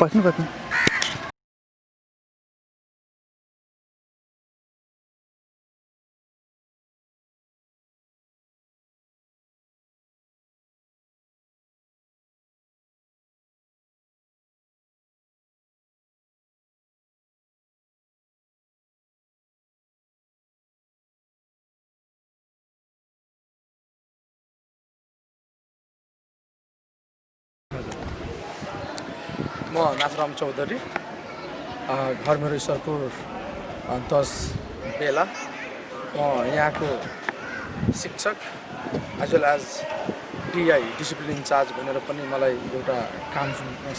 पर्खिनु म नाथराम चौधरी, घर मेरो ईश्वरपुर 10 बेला। म यहाँको शिक्षक as well as the discipline in charge भनेर पनि मलाई एउटा काम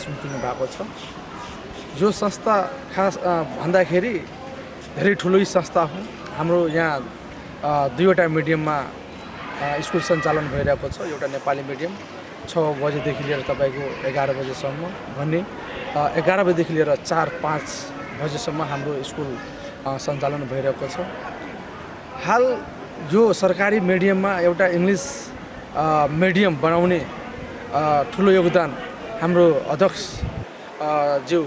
सुम्पिनु भएको छ। यो संस्था खास भन्दाखेरि धेरै ठुलो संस्था हो। हाम्रो यहाँ दुईवटा मिडियममा स्कुल सञ्चालन भइरहेको छ। एउटा नेपाली मिडियम 6 बजेदेखि लिएर तपाईको 11 बजेसम्म भने 11 बजेदेखि लिएर 4-5 बजेसम्म हाम्रो स्कुल सञ्चालन भइरहेको छ। हाल जो सरकारी मिडियममा एउटा इङ्ग्लिस मिडियम बनाउने ठुलो योगदान हाम्रो अध्यक्ष ज्यू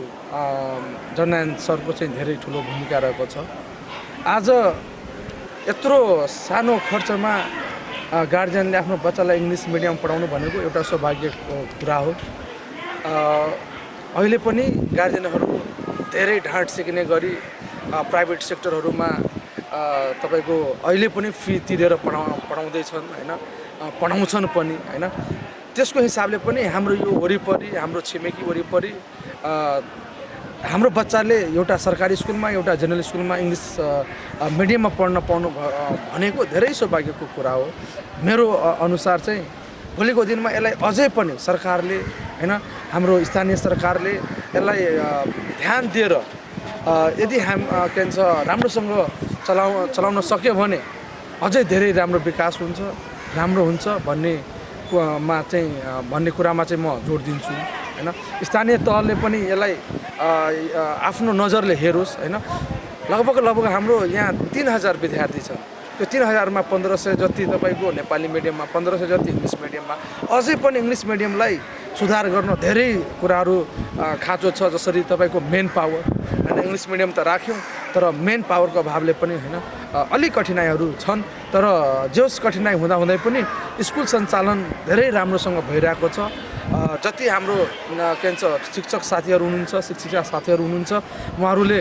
जननारायण सरको चाहिँ धेरै ठुलो भूमिका रहेको छ। आज यत्रो सानो खर्चमा गार्जियनले आफ्नो बच्चालाई इङ्ग्लिस मिडियम पढाउनु भनेको एउटा सौभाग्यको कुरा हो। अहिले पनि गार्जियनहरू धेरै ढाँट सिक्ने गरी प्राइभेट सेक्टरहरूमा तपाईको अहिले पनि फी तिरेर पढाउँदैछन् हैन, पढाउँछन् पनि हैन। त्यसको हिसाबले पनि हाम्रो यो वरिपरि, हाम्रो छिमेकी वरिपरि हाम्रो बच्चाले एउटा सरकारी स्कुलमा, एउटा जनरल स्कुलमा इङ्ग्लिस मिडियममा पढ्न पाउनु भनेको धेरै सौभाग्यको कुरा हो। मेरो अनुसार चाहिँ भोलिको दिनमा यसलाई अझै पनि सरकारले हैन, हाम्रो स्थानीय सरकारले यसलाई ध्यान दिएर यदि के भन्छ राम्रोसँग चलाउन सक्यो भने अझै धेरै राम्रो विकास हुन्छ, राम्रो हुन्छ भन्ने कुरामा चाहिँ म जोड दिन्छु हैन। स्थानीय तहले पनि यसलाई आफ्नो नजरले हेरोस् हैन। लगभग हाम्रो यहाँ 3000 विद्यार्थी छन्। त्यो 3000 मा 1500 जति तपाईको नेपाली मिडियममा, 1500 जति इङ्ग्लिस मिडियममा। अझै पनि इङ्ग्लिस मिडियमलाई सुधार गर्न धेरै कुराहरू खाँचो छ। जसरी तपाईको मेन पावर हैन, इङ्ग्लिस मिडियम त राख्यौँ तर मेन पावरको अभावले पनि हैन अलि कठिनाइहरू छन्। तर जोस कठिनाइ हुँदै पनि स्कुल सञ्चालन धेरै राम्रोसँग भइरहेको छ। जति हाम्रो के भन्छ शिक्षक साथीहरू हुनुहुन्छ, शिक्षिका साथीहरू हुनुहुन्छ, उहाँहरूले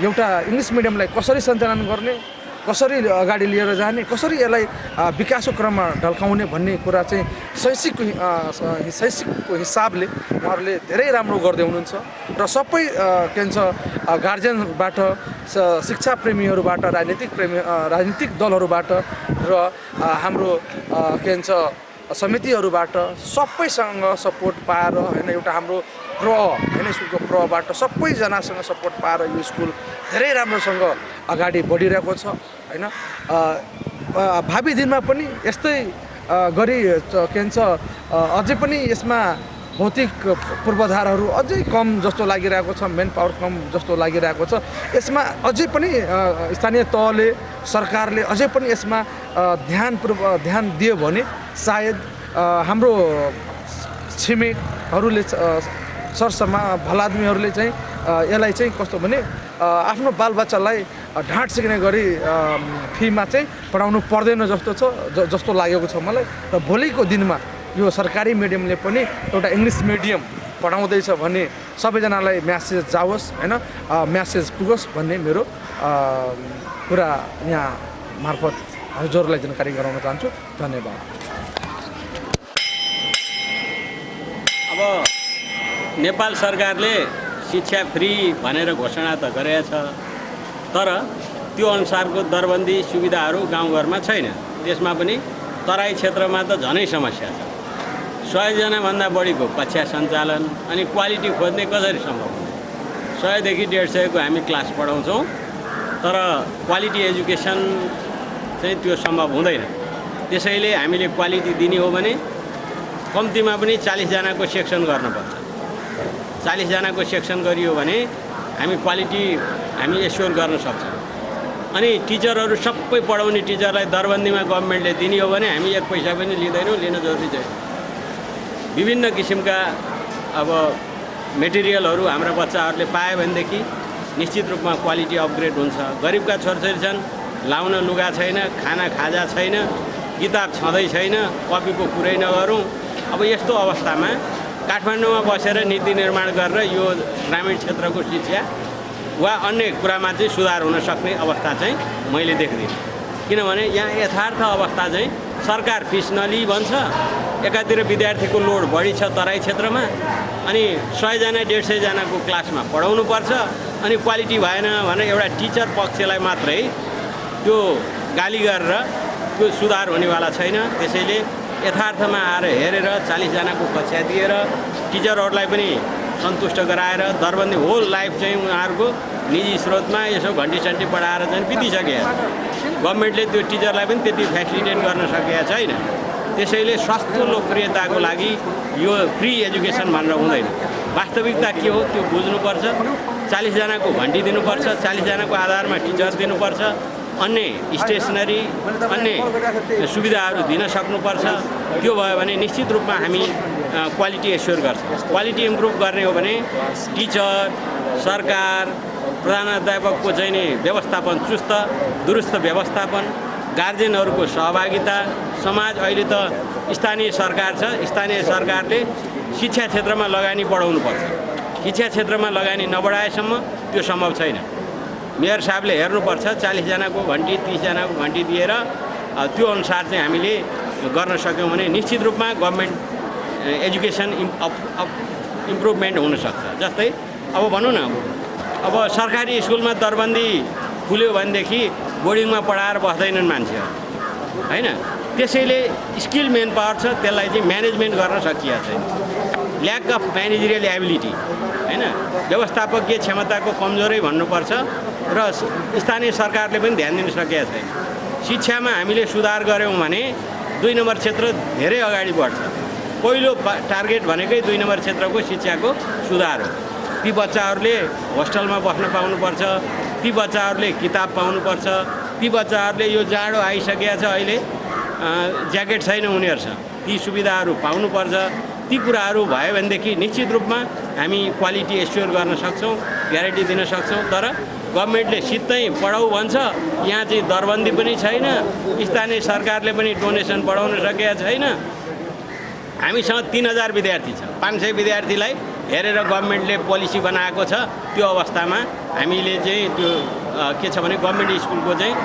एउटा इङ्ग्लिस मिडियमलाई कसरी सञ्चालन गर्ने, कसरी अगाडि लिएर जाने, कसरी यसलाई विकासको क्रममा ढल्काउने भन्ने कुरा चाहिँ शैक्षिकको हिसाबले उहाँहरूले धेरै राम्रो गर्दै हुनुहुन्छ। र सबै के भन्छ गार्जियनबाट, शिक्षा प्रेमीहरूबाट, राजनीतिक दलहरूबाट र हाम्रो के भन्छ समितिहरूबाट सबैसँग सपोर्ट पाएर हैन, एउटा हाम्रो हैन स्कुलको प्रबाट सबैजनासँग सपोर्ट पाएर यो स्कुल धेरै राम्रोसँग अगाडि बढिरहेको छ हैन। भावी दिनमा पनि यस्तै गरी के भन्छ अझै पनि यसमा भौतिक पूर्वाधारहरू अझै कम जस्तो लागिरहेको छ, मेन पावर कम जस्तो लागिरहेको छ। यसमा अझै पनि स्थानीय तहले, सरकारले अझै पनि यसमा ध्यान दियो भने सायद हाम्रो छिमेकहरूले, भलादमीहरूले चाहिँ यसलाई चाहिँ कस्तो भने आफ्नो बालबच्चालाई ढाँट सिक्ने गरी फीमा चाहिँ पढाउनु पर्दैन जस्तो लागेको छ मलाई। र भोलिको दिनमा यो सरकारी मिडियमले पनि एउटा इङ्ग्लिस मिडियम पढाउँदैछ भने सबैजनालाई म्यासेज जाओस् हैन, म्यासेज पुगोस् भन्ने मेरो कुरा यहाँ मार्फत हजुरलाई जानकारी गराउन चाहन्छु। धन्यवाद। अब नेपाल सरकारले शिक्षा फ्री भनेर घोषणा त गरेछ, तर त्यो अनुसारको दरबन्दी सुविधाहरू गाउँघरमा छैन। त्यसमा पनि तराई क्षेत्रमा त झनै समस्या छ। 100 जनाभन्दा बढीको कक्षा सञ्चालन अनि क्वालिटी खोज्ने कसरी सम्भव हुन्छ? 100 देखि 150 को हामी क्लास पढाउँछौँ, तर क्वालिटी एजुकेसन चाहिँ त्यो सम्भव हुँदैन। त्यसैले हामीले क्वालिटी दिने हो भने कम्तीमा पनि 40 जनाको सेक्सन गर्नुपर्छ। 40 जनाको सेक्सन गरियो भने हामी क्वालिटी एस्योर गर्न सक्छौँ। अनि टिचरहरू सबै पढाउने टिचरलाई दरबन्दीमा गभर्नमेन्टले दिने हो भने हामी 1 पैसा पनि लिँदैनौँ, लिन जरुरी छैन। विभिन्न किसिमका अब मेटेरियलहरू हाम्रा बच्चाहरूले पायो भनेदेखि निश्चित रूपमा क्वालिटी अपग्रेड हुन्छ। गरिबका छोरछोरी छन्, लाउन लुगा छैन, खाना खाजा छैन, किताब छँदै छैन, कपीको कुरै नगरौँ। अब यस्तो अवस्थामा काठमाडौँमा बसेर नीति निर्माण गरेर यो ग्रामीण क्षेत्रको शिक्षा वा अन्य कुरामा चाहिँ सुधार हुन सक्ने अवस्था चाहिँ मैले देख्दिनँ। किनभने यहाँ यथार्थ अवस्था चाहिँ सरकार फिस नलिई भन्छ, एकातिर विद्यार्थीको लोड बढी छ तराई क्षेत्रमा, अनि 100 जना 150 जनाको क्लासमा पढाउनु पर्छ, अनि क्वालिटी भएन भने एउटा टिचर पक्षलाई मात्रै त्यो गाली गरेर त्यो सुधार हुनेवाला छैन। त्यसैले यथार्थमा आएर हेरेर 40 जनाको कक्षा दिएर टिचरहरूलाई पनि सन्तुष्ट गराएर दरबन्दी होल लाइफ चाहिँ उहाँहरूको निजी स्रोतमा यसो घन्टी पढाएर चाहिँ बितिसके। गभर्मेन्टले त्यो टिचरलाई पनि त्यति फेसिलिटेट गर्न सकेको छैन। त्यसैले सस्तो लोकप्रियताको लागि यो फ्री एजुकेसन भनेर हुँदैन। वास्तविकता के हो त्यो बुझ्नुपर्छ। 40 जनाको घन्टी दिनुपर्छ, 40 जनाको आधारमा टिचर दिनुपर्छ, अन्य स्टेसनरी अन्य सुविधाहरू दिन सक्नुपर्छ। त्यो भयो भने निश्चित रूपमा हामी क्वालिटी एस्योर गर्छौँ। क्वालिटी इम्प्रुभ गर्ने हो भने टिचर, सरकार, प्रधानाध्यापकको चाहिँ नि व्यवस्थापन, चुस्त दुरुस्त व्यवस्थापन, गार्जेनहरूको सहभागिता, समाज अहिले त स्थानीय सरकार छ, स्थानीय सरकारले शिक्षा क्षेत्रमा लगानी बढाउनुपर्छ। शिक्षा क्षेत्रमा लगानी नबढाएसम्म त्यो सम्भव छैन। मेयर साहबले हेर्नुपर्छ, 40 जनाको घन्टी 30 जनाको घन्टी दिएर त्यो अनुसार चाहिँ हामीले गर्न सक्यौँ भने निश्चित रूपमा गभर्मेन्ट एजुकेसन इम्प्रुभमेन्ट हुनसक्छ। जस्तै अब भनौँ न, अब सरकारी स्कुलमा दरबन्दी खुल्यो भनेदेखि बोर्डिङमा पढाएर बस्दैनन् मान्छेहरू, होइन? त्यसैले स्किल मेन पावर छ, त्यसलाई चाहिँ म्यानेजमेन्ट गर्न सकिएको छैन। ल्याक अफ म्यानेजरियल एबिलिटी, होइन? व्यवस्थापकीय क्षमताको कमजोरै भन्नुपर्छ र स्थानीय सरकारले पनि ध्यान दिन सकेको छैन। शिक्षामा हामीले सुधार गऱ्यौँ भने 2 नम्बर क्षेत्र धेरै अगाडि बढ्छ। पहिलो टार्गेट भनेकै 2 नम्बर क्षेत्रको शिक्षाको सुधार हो। ती बच्चाहरूले होस्टलमा बस्न पाउनुपर्छ, ती बच्चाहरूले किताब पाउनुपर्छ, ती बच्चाहरूले यो जाडो आइसकेको छ अहिले, ज्याकेट छैन उनीहरूसँग, ती सुविधाहरू पाउनुपर्छ। ती कुराहरू भयो भनेदेखि निश्चित रूपमा हामी क्वालिटी एस्योर गर्न सक्छौँ, ग्यारेन्टी दिन सक्छौँ। तर गभर्मेन्टले सिधै पढाऊ भन्छ, यहाँ चाहिँ दरबन्दी पनि छैन, स्थानीय सरकारले पनि डोनेसन बढाउन सकेको छैन। हामीसँग 3000 विद्यार्थी छ, 500 विद्यार्थीलाई हेरेर गभर्मेन्टले पोलिसी बनाएको छ। त्यो अवस्थामा हामीले चाहिँ त्यो के छ भने गभर्मेन्ट स्कुलको चाहिँ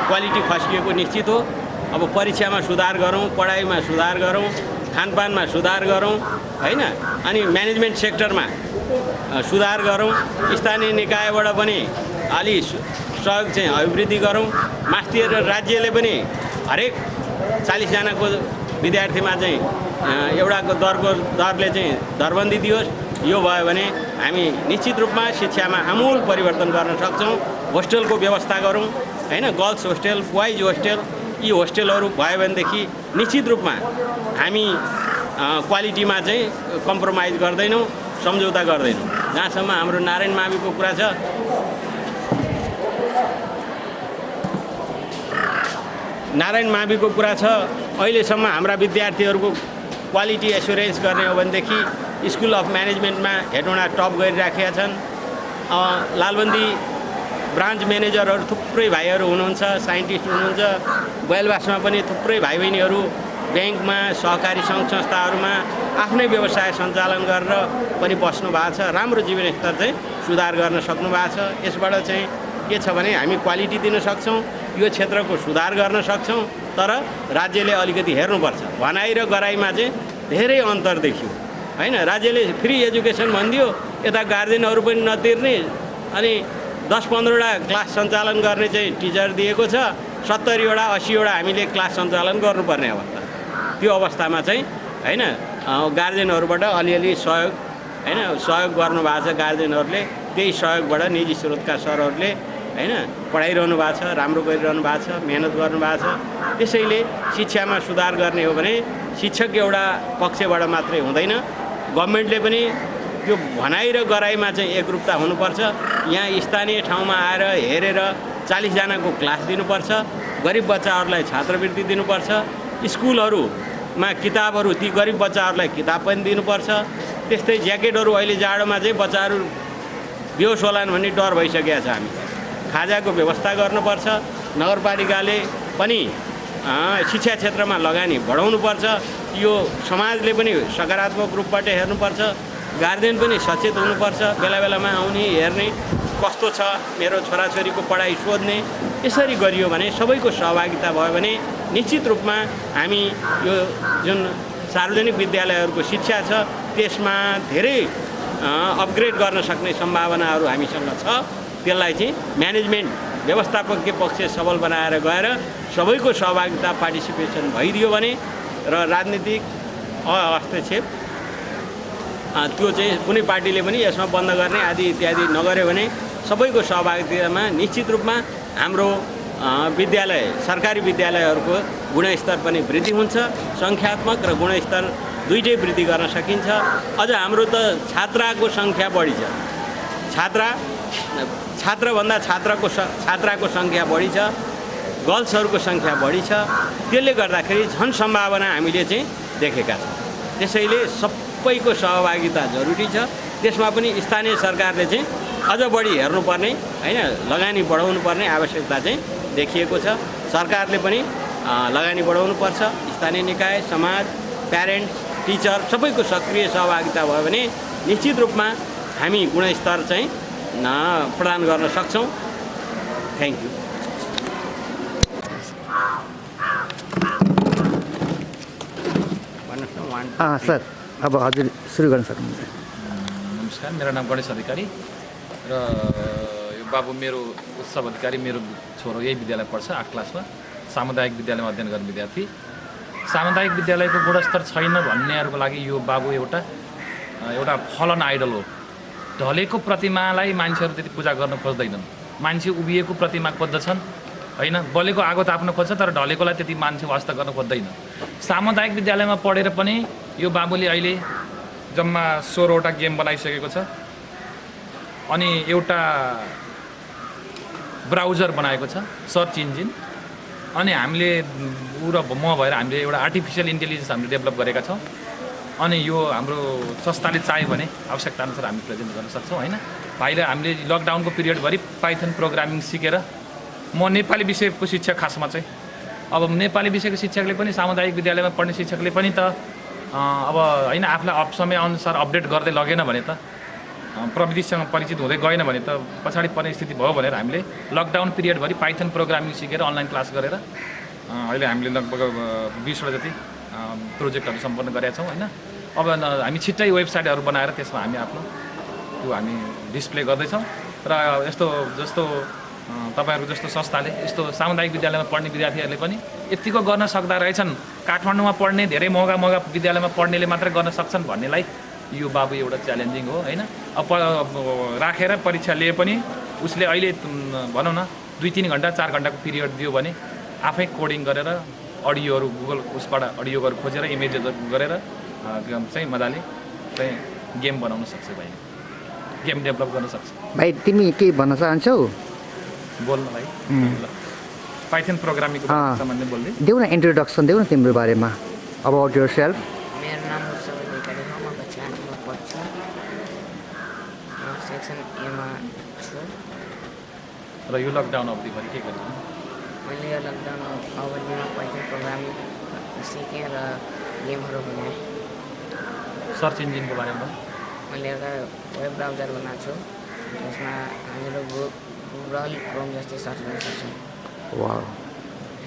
क्वालिटी खस्किएको निश्चित हो। अब परीक्षामा सुधार गरौँ, पढाइमा सुधार गरौँ, खानपानमा सुधार गरौँ, होइन? अनि म्यानेजमेन्ट सेक्टरमा सुधार गरौँ, स्थानीय निकायबाट पनि अलि सहयोग चाहिँ अभिवृद्धि गरौँ। मास्टर र राज्यले पनि हरेक 40 जनाको विद्यार्थीमा चाहिँ एउटाको दरले चाहिँ दरबन्दी दियोस्। यो भयो भने हामी निश्चित रूपमा शिक्षामा आमूल परिवर्तन गर्न सक्छौँ। होस्टेलको व्यवस्था गरौँ, होइन? गर्ल्स होस्टेल, बोइज होस्टेल, यी होस्टेलहरू भयो भनेदेखि निश्चित रूपमा हामी क्वालिटीमा चाहिँ कम्प्रोमाइज गर्दैनौँ, सम्झौता गर्दैनौँ। जहाँसम्म हाम्रो नारायण माविको कुरा छ, नारायण माविको कुरा छ, अहिलेसम्म हाम्रा विद्यार्थीहरूको क्वालिटी एस्योरेन्स गर्ने हो भनेदेखि स्कुल अफ म्यानेजमेन्टमा हेटौँडा टप गरिराखेका छन्। लालबन्दी ब्रान्च म्यानेजरहरू थुप्रै भाइहरू हुनुहुन्छ, साइन्टिस्ट हुनुहुन्छ। बैलबासमा पनि थुप्रै भाइ बहिनीहरू ब्याङ्कमा, सहकारी सङ्घ संस्थाहरूमा आफ्नै व्यवसाय सञ्चालन गरेर पनि बस्नु भएको छ। राम्रो जीवनस्तर चाहिँ सुधार गर्न सक्नु भएको छ। यसबाट चाहिँ के छ भने हामी क्वालिटी दिन सक्छौँ, यो क्षेत्रको सुधार गर्न सक्छौँ। तर राज्यले अलिकति हेर्नुपर्छ। भनाइ र गराइमा चाहिँ धेरै अन्तर देखियो, होइन? राज्यले फ्री एजुकेसन भनिदियो, यता गार्जेनहरू पनि नतिर्ने, अनि 10-15वटा क्लास सञ्चालन गर्ने चाहिँ टिचर दिएको छ, 70वटा 80वटा हामीले क्लास सञ्चालन गर्नुपर्ने अवस्था। त्यो अवस्थामा चाहिँ, होइन, गार्जेनहरूबाट अलिअलि सहयोग, होइन, सहयोग गर्नुभएको छ गार्जेनहरूले। त्यही सहयोगबाट निजी स्रोतका सरहरूले, होइन, पढाइरहनु भएको छ, राम्रो गरिरहनु भएको छ, मेहनत गर्नुभएको छ। त्यसैले शिक्षामा सुधार गर्ने हो भने शिक्षक एउटा पक्षबाट मात्रै हुँदैन, गभर्मेन्टले पनि त्यो भनाइ र गराइमा चाहिँ एकरूपता हुनुपर्छ। यहाँ स्थानीय ठाउँमा आएर हेरेर 40 जनाको क्लास दिनुपर्छ, गरिब बच्चाहरूलाई छात्रवृत्ति दिनुपर्छ, स्कुलहरूमा किताबहरू ती गरिब बच्चाहरूलाई किताब पनि दिनुपर्छ, त्यस्तै ज्याकेटहरू अहिले जाडोमा चाहिँ बच्चाहरू बेहोस होलान् भन्ने डर भइसकेको छ। हामी खाजाको व्यवस्था गर्नुपर्छ। नगरपालिकाले पनि शिक्षा क्षेत्रमा लगानी बढाउनुपर्छ। यो समाजले पनि सकारात्मक रूपबाट हेर्नुपर्छ। गार्जियन पनि सचेत हुनुपर्छ। बेला बेलामा आउने हेर्ने कस्तो छ मेरो छोराछोरीको पढाइ सोध्ने। यसरी गरियो भने सबैको सहभागिता भयो भने निश्चित रूपमा हामी यो जुन सार्वजनिक विद्यालयहरूको शिक्षा छ त्यसमा धेरै अपग्रेड गर्न सक्ने सम्भावनाहरू हामीसँग छ। त्यसलाई चाहिँ म्यानेजमेन्ट व्यवस्थापकीय पक्ष सबल बनाएर गएर सबैको सहभागिता पार्टिसिपेसन भइदियो भने र राजनीतिक हस्तक्षेप त्यो चाहिँ कुनै पार्टीले पनि यसमा बन्द गर्ने आदि इत्यादि नगर्यो भने सबैको सहभागितामा निश्चित रूपमा हाम्रो विद्यालय सरकारी विद्यालयहरूको गुणस्तर पनि वृद्धि हुन्छ। सङ्ख्यात्मक र गुणस्तर दुईटै वृद्धि गर्न सकिन्छ। अझ हाम्रो त छात्राको सङ्ख्या बढी छ। छात्रभन्दा छात्राको सङ्ख्या बढी छ। गर्ल्सहरूको सङ्ख्या बढी छ। त्यसले गर्दाखेरि झन् सम्भावना हामीले चाहिँ देखेका छौँ। त्यसैले सबैको सहभागिता जरुरी छ। त्यसमा पनि स्थानीय सरकारले चाहिँ अझ बढी हेर्नुपर्ने हैन लगानी बढाउनु पर्ने आवश्यकता चाहिँ देखिएको छ। सरकारले पनि लगानी बढाउनुपर्छ। स्थानीय निकाय, समाज, प्यारेन्ट्स, टिचर सबैको सक्रिय सहभागिता भयो भने निश्चित रूपमा हामी गुणस्तर चाहिँ प्रदान गर्न सक्छौँ। Thank you. सर अब हजुर सुरु गर्न सक्नुहुन्छ। नमस्कार, मेरो नाम गणेश अधिकारी र यो बाबु मेरो उत्सव अधिकारी। मेरो छोरो यही विद्यालय पढ्छ 8 क्लासमा। सामुदायिक विद्यालयमा अध्ययन गर्ने विद्यार्थी। सामुदायिक विद्यालयको गुणस्तर छैन भन्नेहरूको लागि यो बाबु एउटा फलन आइडल हो। ढलेको प्रतिमालाई मान्छेहरू त्यति पूजा गर्न खोज्दैनन्। मान्छे उभिएको प्रतिमा खोज्दछन् हैन। बलेको आगो ताप्न खोज्छ तर ढलेकोलाई त्यति मान्छे वास्ता गर्न खोज्दैन। सामुदायिक विद्यालयमा पढेर पनि यो बाबुले अहिले जम्मा 16वटा गेम बनाइसकेको छ। अनि एउटा ब्राउजर बनाएको छ, सर्च इन्जिन। अनि हामीले ऊ र म भएर हामीले एउटा आर्टिफिसियल इन्टेलिजेन्स हामीले डेभलप गरेका छौँ। अनि यो हाम्रो संस्थाले चाह्यो भने आवश्यकताअनुसार हामी प्रेजेन्ट गर्न सक्छौँ हैन। भाइले हामीले लकडाउनको पिरियडभरि पाइथन प्रोग्रामिङ सिकेर म नेपाली विषयको शिक्षक खासमा चाहिँ अब नेपाली विषयको शिक्षकले पनि सामुदायिक विद्यालयमा पढ्ने शिक्षकले पनि त अब हैन आफूलाई समय अनुसार अपडेट गर्दै लगेन भने त प्रविधिसँग परिचित हुँदै गएन भने त पछाडि पर्ने स्थिति भयो भनेर हामीले लकडाउन पिरियडभरि पाइथन प्रोग्रामिङ सिकेर अनलाइन क्लास गरेर अहिले हामीले लगभग 20वटा जति प्रोजेक्टहरू सम्पन्न गरेका छौँ हैन। अब हामी छिट्टै वेबसाइटहरू बनाएर त्यसमा हामी आफ्नो त्यो हामी डिस्प्ले गर्दैछौँ। र यस्तो जस्तो तपाईहरु जस्तो संस्थाले यस्तो सामुदायिक विद्यालयमा पढ्ने विद्यार्थीहरूले पनि यतिको गर्न सक्दा रहेछन्। काठमाडौँमा पढ्ने धेरै महँगा विद्यालयमा पढ्नेले मात्र गर्न सक्छन् भन्नेलाई यो बाबु एउटा च्यालेन्जिङ हो हैन। अब राखेर परीक्षा लिए पनि उसले अहिले भनौँ न 2-3 घण्टा 4 घण्टाको पिरियड दियो भने आफै कोडिङ गरेर अडियोहरू गुगल उसबाट अडियोहरू खोजेर इमेजहरू गरेर चाहिँ मजाले चाहिँ गेम बनाउन सक्छ भाइ। गेम डेभलप गर्न सक्छ। भाइ तिमी के भन्न चाहन्छौ? बोल्न भाइ। पाइथन प्रोग्रामिङको सम्बन्धमा बोल्दै देऊ न, इन्ट्रोडक्सन देऊ न तिम्रो बारेमा। About yourself. मेरो नाम उत्सव अधिकारी हो। म कक्षा 8मा पढ्छु। सेक्सन एमा छु। र यो लकडाउन अवधिभरि के गर्नु? मैले यो लकडाउन अवधिमा पाइथन प्रोग्रामिङ सिकेँ र गेमहरू बनाएँ। सर्च इन्जिनको बारेमा मैले एउटा वेब ब्राउजर बनाएको छु जसमा हामीहरू गुगल क्रोम जस्तै सर्च गर्न सक्छौँ। Wow,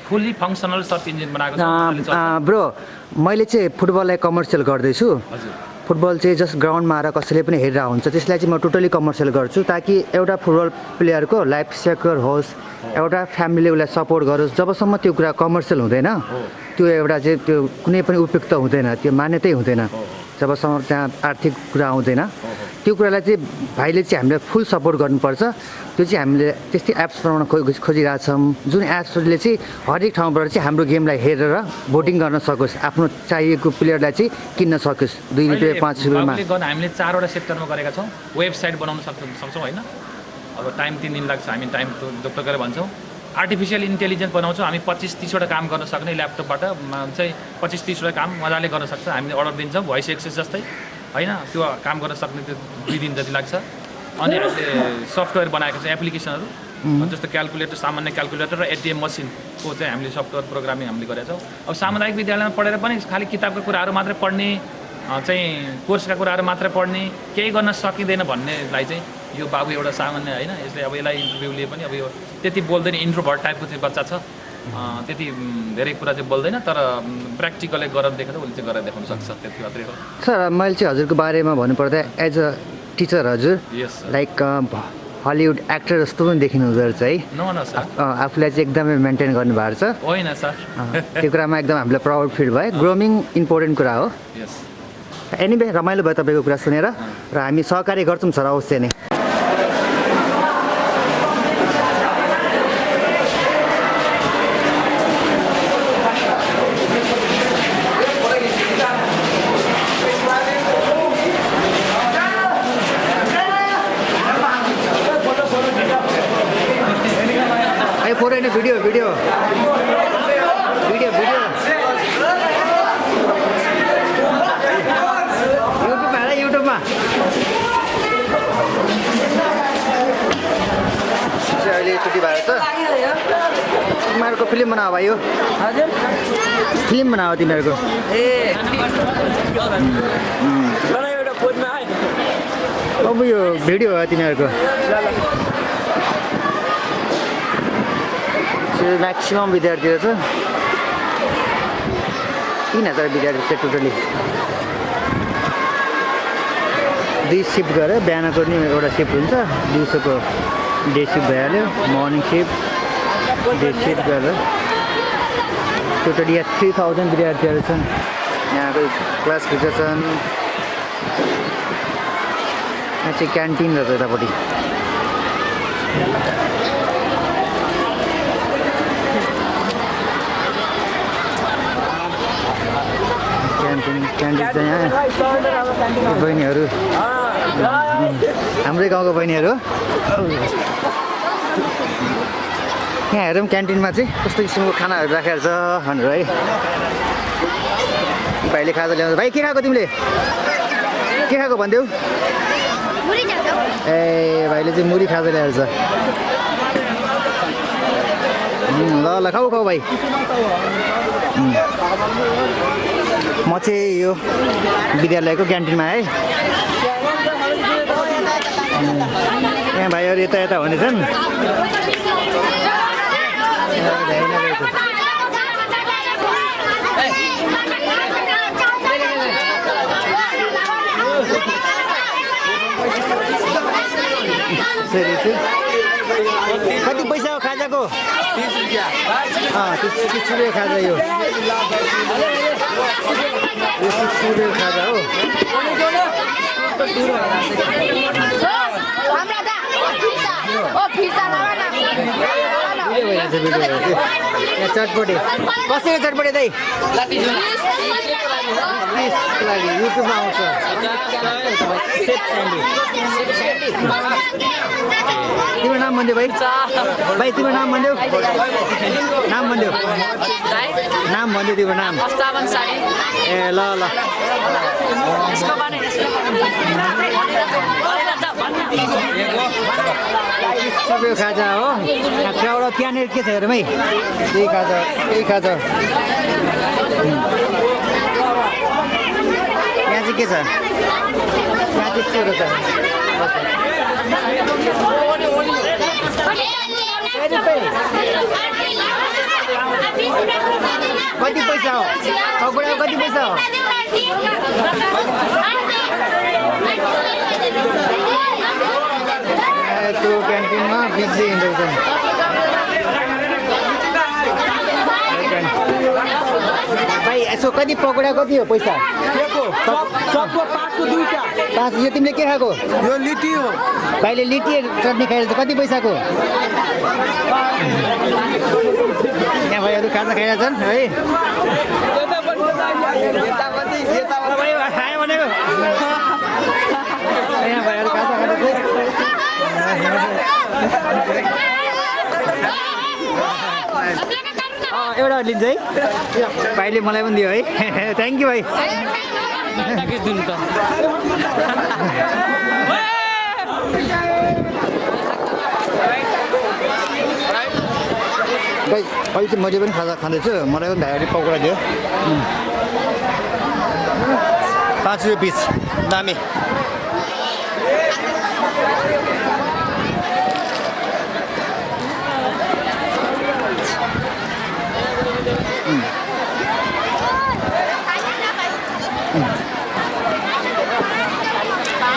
fully functional search engine बनाएको छ। ब्रो, मैले चाहिँ फुटबललाई कमर्सियल गर्दैछु। हजुर। फुटबल चाहिँ जस्ट ग्राउन्डमा आएर कसैले पनि हेरेर हुन्छ, त्यसलाई चाहिँ म टोटली कमर्सियल गर्छु ताकि एउटा फुटबल प्लेयरको लाइफ सेक्योर होस्, एउटा फ्यामिलीले उसलाई सपोर्ट गरोस्। जबसम्म त्यो कुरा कमर्सियल हुँदैन त्यो एउटा चाहिँ त्यो कुनै पनि उपयुक्त हुँदैन, त्यो मान्यतै हुँदैन जबसम्म त्यहाँ आर्थिक कुरा आउँदैन। त्यो कुरालाई चाहिँ भाइले चाहिँ हामीलाई फुल सपोर्ट गर्नुपर्छ। त्यो चाहिँ हामीले त्यस्तै एप्स बनाउन खोजिरहेछौँ जुन एप्सहरूले चाहिँ हरेक ठाउँबाट चाहिँ हाम्रो गेमलाई हेरेर भोटिङ गर्न सकोस्, आफ्नो चाहिएको प्लेयरलाई चाहिँ किन्न सकोस् 2 रुपियाँ 5 रुपियाँमा। हामीले 4वटा सेक्टरमा गरेका छौँ। वेबसाइट बनाउन सक्छौँ होइन। अब टाइम 3 दिन लाग्छ, हामी टाइम जोक्त गरेर भन्छौँ। आर्टिफिसियल इन्टेलिजेन्स बनाउँछौँ हामी। 25-30वटा काम गर्न सक्ने ल्यापटपबाट चाहिँ 25-30वटा काम मजाले गर्न सक्छ। हामीले अर्डर दिन्छौँ भोइस एक्सेस जस्तै। होइन त्यो काम गर्न सक्ने त्यो 2 दिन जति लाग्छ अनि हामीले सफ्टवेयर बनाएको छ एप्लिकेसनहरू जस्तो क्यालकुलेटर सामान्य क्यालकुलेटर र एटिएम मसिनको चाहिँ हामीले सफ्टवेयर प्रोग्रामिङ हामीले गरेका छौँ अब सामुदायिक विद्यालयमा पढेर पनि खालि किताबका कुराहरू मात्रै पढ्ने चाहिँ कोर्सका कुराहरू मात्रै पढ्ने केही गर्न सकिँदैन भन्नेलाई चाहिँ यो बाबु एउटा सामान्य होइन यसले अब यसलाई इन्टरभ्यूले पनि अब यो त्यति बोल्दैन इन्ट्रोभर्ट टाइपको चाहिँ बच्चा छ त्यति धेरै कुरा चाहिँ बोल्दैन तर प्र्याक्टिकली गरेर देखेर उसले चाहिँ गरेर देखाउन सक्छ त्यति मात्रै हो सर मैले चाहिँ हजुरको बारेमा भन्नुपर्दा एज अ टिचर हजुर यस लाइक हलिउड एक्टर जस्तो पनि देखिनु हुँदो रहेछ है न सर आफूलाई चाहिँ एकदमै मेन्टेन गर्नुभएको छ होइन सर त्यो कुरामा एकदम हामीलाई प्राउड फिल भयो ग्रोमिङ इम्पोर्टेन्ट कुरा हो यस एनिवे रमाइलो भयो तपाईँको कुरा सुनेर र हामी सहकार्य गर्छौँ सर अवश्य नै फोटो होइन भिडियो भिडियो भिडियो भिडियो युट्युबमा हेर युट्युबमा अहिले छुट्टी भएको छ तिमीहरूको फिल्म बनाऊ भाइ यो फिल्म बनाऊ तिमीहरूको अब यो भिडियो हो तिमीहरूको म्याक्सिमम विद्यार्थीहरू छ 3000 विद्यार्थी छ टोटली 2 सिफ्ट गरेर बिहानको नि एउटा सिफ्ट हुन्छ दिउँसोको डे सिफ्ट भइहाल्यो मर्निङ सिफ्ट डे सिफ्ट गरेर टोटली यहाँ 3000 विद्यार्थीहरू छन् यहाँको क्लास भित्र छन् यहाँ चाहिँ क्यान्टिन रहेछ यतापट्टि क्यान्टिन चाहिँ यहाँ बहिनीहरू हाम्रै गाउँको बहिनीहरू यहाँ हेरौँ क्यान्टिनमा चाहिँ कस्तो किसिमको खानाहरू राखेको छ भनेर है भाइले खाजा ल्याउँछ भाइ के खाएको तिमीले के खाएको भनिदेऊ ए भाइले चाहिँ मुरी खाजा ल्याएर छ ल ल खाऊ खाऊ भाइ म चाहिँ यो विद्यालयको क्यान्टिनमा है यहाँ भाइहरू यता यता हुनेछन् कति पैसा हो खाजाको 30 रुपियाँ 30 रुपियाँ खाजा यो 30 रुपियाँ खाजा हो यहाँ चटपटे कसरी चटपटे दाइ युट्युबमा आउँछ तिम्रो नाम भनिदेऊ भाइ भाइ तिम्रो नाम भनिदेऊ नाम भनिदेऊ नाम भनिदेऊ तिम्रो नाम ए ल ल 30 रुपियाँ खाजा हो क्राउड त्यहाँनिर के छ हेरौँ है त्यही खाजा यहाँ चाहिँ के छ यहाँ त्यस्तोहरू छ कति पैसा हो पकौडा कति पैसा हो त्यो क्यान्टिनमा बिजी हिँड्दैछ भाइ यसो कति पकौडा कति हो पैसा चपको 5 को 2टा 5 यो तिमीले के खाएको यो लिटी हो भाइले लिटी चटनी खाइरहेछ कति पैसाको यहाँ भाइहरू खाजा खाइरहेछन् है खायो भनेको यहाँ भाइहरू खाजा खाइरहेछ एउटा लिन्छ है भाइले मलाई पनि दियो है थ्याङ्क यू भाइ भाइ अहिले चाहिँ मैले पनि खाजा खाँदैछु मलाई पनि भाइहरूले पकौडा दियो 5 रुपियाँ पिस दामी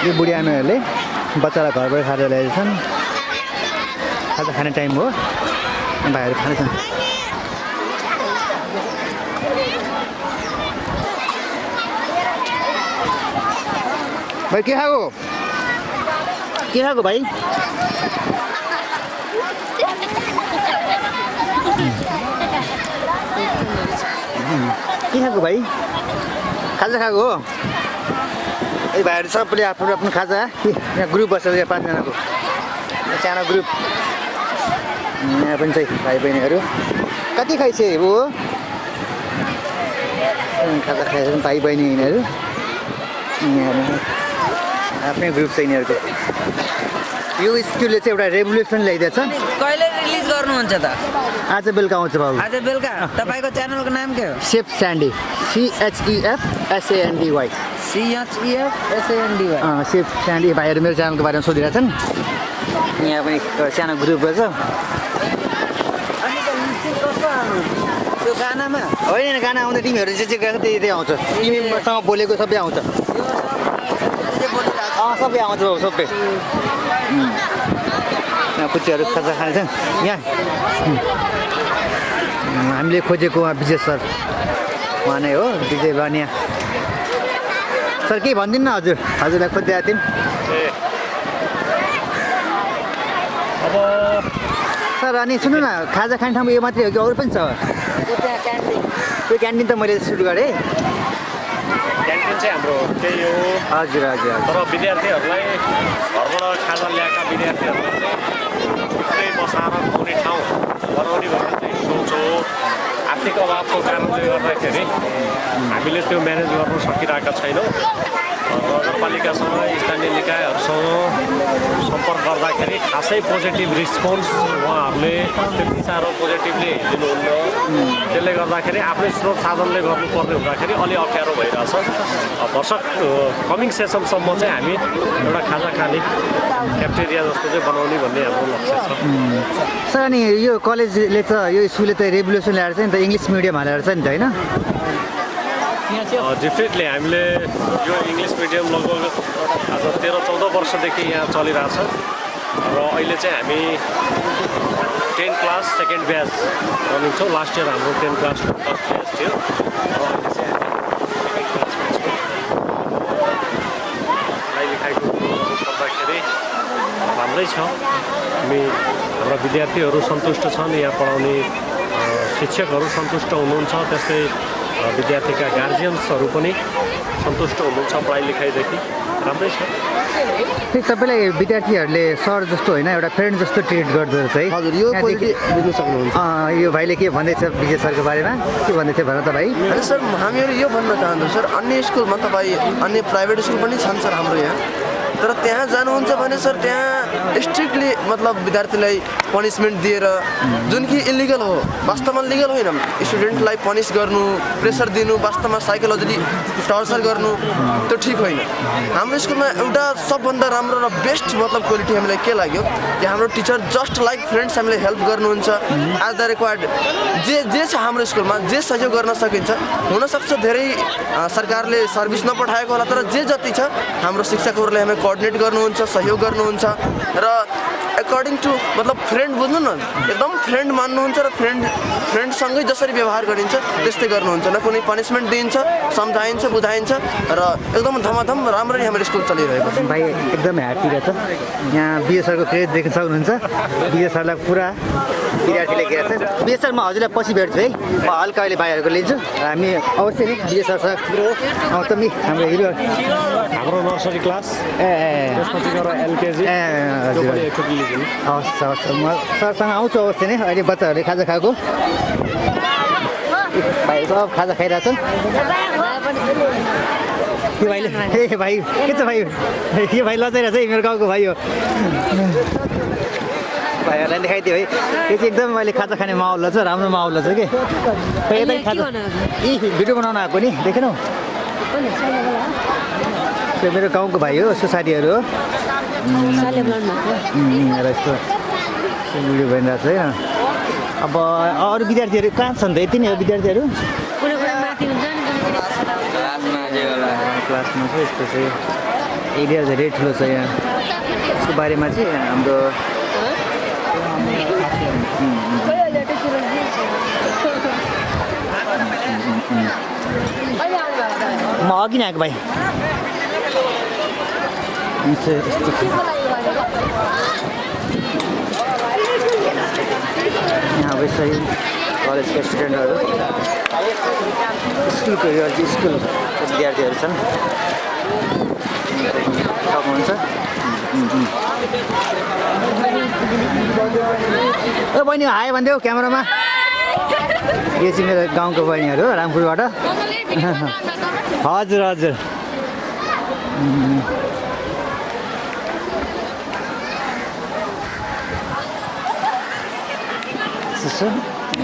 यो बुढी आमाहरूले बच्चालाई घरबाट खाजा ल्याएछन् खाजा खाने टाइम हो भाइहरू खानेछन् भाइ के खाएको भाइ के खाएको भाइ खाजा खाएको हो ए भाइहरू सबैले आफ्नो आफ्नो खाजा यहाँ ग्रुप बसेर यहाँ 5 जनाको सानो ग्रुप यहाँ पनि चाहिँ भाइ बहिनीहरू कति खाइसके हो खाजा खाइसक्नु भाइ बहिनी यिनीहरू आफ्नै ग्रुप छ यिनीहरूको यो स्कुलले चाहिँ एउटा रेभोल्युसन ल्याइदिएछ कहिले रिलिज गर्नुहुन्छ त आज बेलुका आउँछ बाबु आज बेलुका तपाईँको च्यानलको नाम के हो safe sandy CHEF SANDY CHEF SANDY safe sandy भाइहरू मेरो च्यानलको बारेमा सोधिरहेछन् यहाँ पनि एउटा सानो ग्रुप रहेछ त्यो गानामा होइन गाना आउँदा तिमीहरू जे गएको त्यही आउँछ तिमीसँग बोलेको सबै आउँछ सबै आउँछ बाबु सबै कुच्चीहरू खाजा खानेछन् यहाँ हामीले खोजेको उहाँ विजय सर उहाँ नै हो विजय बनिया सर केही भनिदिनु न हजुरलाई खोज्दै आएको थियौँ अब सर अनि सुन्नु न खाजा खाने ठाउँमा यो मात्रै हो कि अरू पनि छ त्यो क्यान्टिन त मैले सुरु गरेँ क्यान्टिन चाहिँ हाम्रो त्यही हो हजुर हजुर तर विद्यार्थीहरूलाई घरबाट खाजा ल्याएका विद्यार्थीहरूलाई चाहिँ भित्रै बसाएर खुवाउने ठाउँ बनाउने भनेर चाहिँ सोचो आर्थिक अभावको कारणले गर्दाखेरि हामीले त्यो म्यानेज गर्न सकिरहेका छैनौँ नगरपालिकासँग स्थानीय निकायहरूसँग सम्पर्क गर्दाखेरि खासै पोजिटिभ रिस्पोन्स उहाँहरूले त्यति साह्रो पोजिटिभली दिनुहुन्न त्यसले गर्दाखेरि आफ्नै स्रोत साधनले गर्नुपर्ने हुँदाखेरि अलि अप्ठ्यारो भइरहेछ भर्खर कमिङ सेसनसम्म चाहिँ हामी एउटा खाजा खाने क्याफ्टेरिया जस्तो चाहिँ बनाउने भन्ने हाम्रो लक्ष्य छ सर अनि यो कलेजले त यो स्कुलले त रेभोल्युसन ल्याएर चाहिँ त इङ्ग्लिस मिडियम हालेर चाहिँ नि त होइन डेफिनेटली हामीले यो इङ्ग्लिस मिडियम लगभग आज 13-14 वर्षदेखि यहाँ चलिरहेछ र अहिले चाहिँ हामी 10 क्लास सेकेन्ड ब्याच रनिङ छौँ लास्ट इयर हाम्रो 10 क्लास फर्स्ट ब्याच थियो र अहिले चाहिँ हामी सेकेन्ड क्लासमा छौँ पढाइ लेखाइको गर्दाखेरि राम्रै छ हामी हाम्रा विद्यार्थीहरू सन्तुष्ट छन् यहाँ पढाउने शिक्षकहरू सन्तुष्ट हुनुहुन्छ त्यस्तै विद्यार्थीका गार्जियन्सहरू पनि सन्तुष्ट हुनुहुन्छ पढाइ लेखाइदेखि राम्रै छ फेरि तपाईँलाई विद्यार्थीहरूले सर जस्तो होइन एउटा फ्रेन्ड जस्तो ट्रिट गर्दो रहेछ है हजुर यो बुझ्न सक्नुहुन्छ यो भाइले के भन्दैछ विजय सरको बारेमा के भन्दै थियो भन त भाइ होइन सर हामीहरू यो भन्न चाहन्छौँ सर अन्य स्कुलमा तपाईँ अन्य प्राइभेट स्कुल पनि छन् सर हाम्रो यहाँ तर त्यहाँ जानुहुन्छ भने सर त्यहाँ स्ट्रिक्टली मतलब विद्यार्थीलाई पनिसमेन्ट दिएर जुन कि इलिगल हो वास्तवमा लिगल होइन स्टुडेन्टलाई पनिस गर्नु प्रेसर दिनु वास्तवमा साइकोलोजिकली टर्चर गर्नु त्यो ठिक होइन हाम्रो स्कुलमा एउटा सबभन्दा राम्रो र बेस्ट मतलब क्वालिटी हामीलाई के लाग्यो कि हाम्रो टिचर जस्ट लाइक फ्रेन्ड्स हामीले हेल्प गर्नुहुन्छ एज द रिक्वायर्ड जे छ हाम्रो स्कुलमा जे सहयोग गर्न सकिन्छ हुनसक्छ धेरै सरकारले सर्भिस नपठाएको होला तर जे जति छ हाम्रो शिक्षकहरूले हामी कोअर्डिनेट गर्नुहुन्छ सहयोग गर्नुहुन्छ र एकर्डिङ टु मतलब फ्रेन्ड बुझ्नु न एकदम फ्रेन्ड मान्नुहुन्छ र फ्रेन्डसँगै जसरी व्यवहार गरिन्छ त्यस्तै गर्नुहुन्छ न कुनै पनिसमेन्ट दिइन्छ सम्झाइन्छ बुझाइन्छ र एकदम धमाधम राम्ररी हाम्रो स्कुल चलिरहेको छ भाइ एकदम ह्याप्पी रहेछ यहाँ विजय सरको क्रेडिट देख्न सक्नुहुन्छ विजय सरलाई पुरा विद्यार्थीले घेरेको छ विजय सर म हजुरलाई पछि भेट्छु है म हल्का अहिले भाइहरूको लिन्छु हामी अवश्य नै विजय सरसँग आउँछ नि हाम्रो हिरो हाम्रो नर्सरी क्लास त्यसपछि गएर एलकेजी हवस् हवस् म सरसँग आउँछु अवश्य नै अहिले बच्चाहरूले खाजा खाएको भाइ सब खाजा खाइरहेछन् यो भाइले ए भाइ के छ भाइ यो भाइ लजाइरहेछ है मेरो गाउँको भाइ हो भाइहरूलाई देखाइदियो है यो चाहिँ एकदम मैले खाजा खाने माहौल छ राम्रो माहौल छ कि खै यतै खाजा भिडियो बनाउन आएको नि देखेनौ त्यो मेरो गाउँको भाइ हो सुसारीहरू हो र यस्तो भिडियो बनिरहेको छ है अब अरू विद्यार्थीहरू कहाँ छन् त यति नै हो विद्यार्थीहरू क्लासमा चाहिँ यस्तो चाहिँ एरिया धेरै ठुलो छ यहाँ यसको बारेमा चाहिँ हाम्रो म अघि नै आएको भाइ यहाँ अवश्य कलेजका स्टुडेन्टहरू स्कुलको यो स्कुलको विद्यार्थीहरू छन् सक्नुहुन्छ ओ बहिनी हाय भनिदेऊ क्यामेरामा यो चाहिँ मेरो गाउँको बहिनीहरू रामपुरबाट हजुर हजुर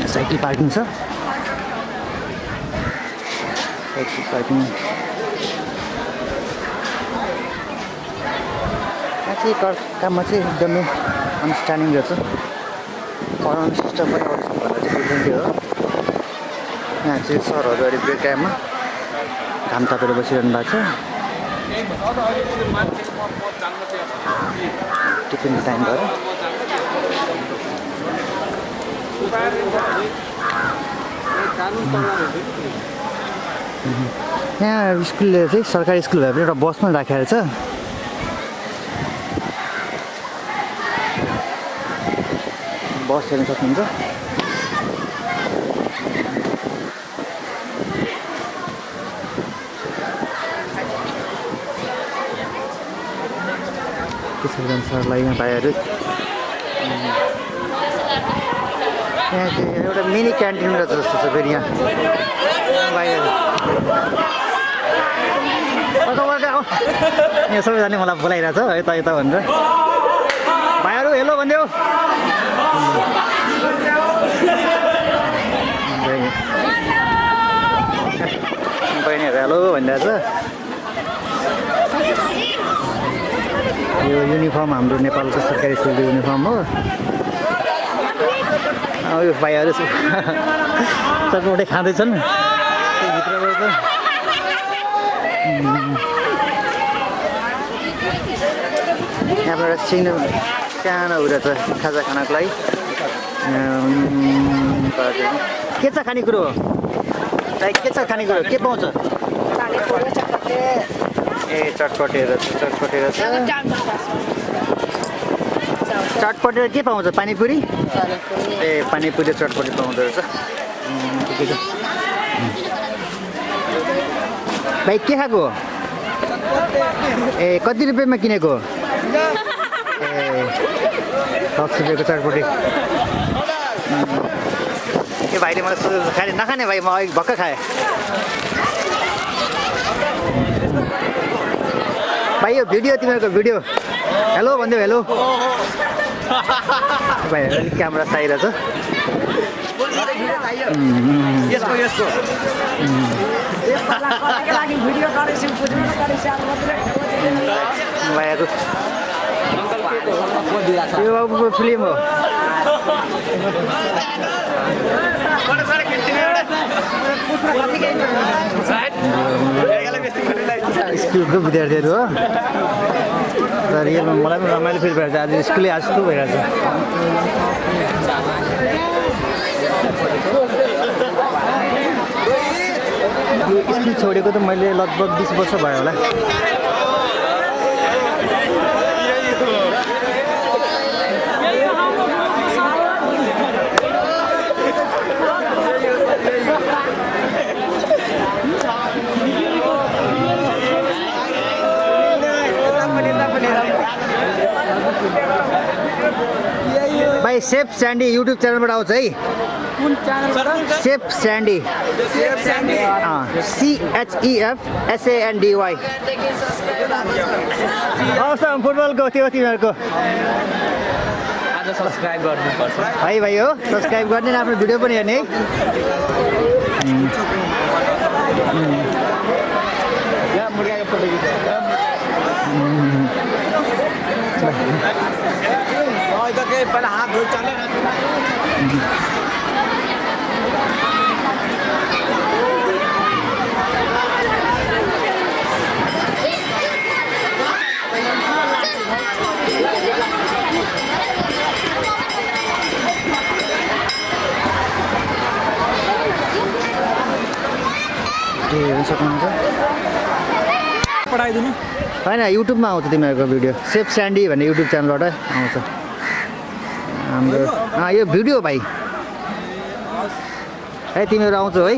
साइकल पार्किङ छ साइकल पार्किङ चाहिँ काममा चाहिँ एकदमै अन्डरस्ट्यान्डिङ रहेछ पढाउने सिस्टम पनि अरू सबभन्दा चाहिँ डिफ्रेन्टै हो यहाँ चाहिँ सरहरू अहिले ब्रेक टाइममा घाम तापेर बसिरहनु भएको छ टिफिन टाइम भएर यहाँ स्कुलले चाहिँ सरकारी स्कुल भए पनि एउटा बस पनि राखेको छ बस हेर्न सक्नुहुन्छ त्यसरी सरलाई यहाँ भाइहरू यहाँ चाहिँ एउटा मिनी क्यान्टिन रहेछ जस्तो छ फेरि यहाँ भाइहरू यहाँ सबैजना मलाई बोलाइरहेछ है यता यता भनेर भाइहरू हेलो भनिदेऊ बहिनीहरू हेलो भनिरहेछ यो युनिफर्म हाम्रो नेपालको सरकारी स्कुलको युनिफर्म हो यो भाइहरू चटपटे खाँदैछन् भित्रबाट यहाँबाट सानो रहेछ खाजा खानको लागि के छ खानेकुरो के छ खानेकुरो के पाउँछ ए चटपटे रहेछ चटपटे के पाउँछ पानीपुरी ए पानीपुरी चटपटे पाउँदो रहेछ भाइ के खाएको ए कति रुपियाँमा किनेको ए 10 रुपियाँको चटपटे ए भाइले मलाई सोधेको खाने नखाने भाइ म अघि भक्क खाएँ भाइ यो भिडियो तिमीहरूको भिडियो हेलो भनिदेऊ हेलो भाइ अलिक क्यामेरा चाहिरहेछ भाइहरू यो बाबुको फिल्म हो स्कुलको विद्यार्थीहरू हो तर यो मलाई पनि रमाइलो फिल भइरहेछ आज स्कुलै आज जस्तो भइरहेछ स्कुल छोडेको त मैले लगभग 20 वर्ष भयो होला भाइ भाइ सेफ स्यान्डी युट्युब च्यानलबाट आउँछ है कुन च्यानलबाट सेफ स्यान्डी CHEF SANDY आउँछ फुटबलको त्यो तिमीहरूको आज सब्सक्राइब गर्नुपर्छ है भाइ हो सब्सक्राइब गर्ने आफ्नो भिडियो पनि हेर्ने है पहिला हात धोइ चले पठाइदिनु होइन युट्युबमा आउँछ तिमीहरूको भिडियो सेफ स्यान्डी भन्ने युट्युब च्यानलबाट आउँछ हाम्रो यो भिडियो भाइ है तिमीहरू आउँछौ है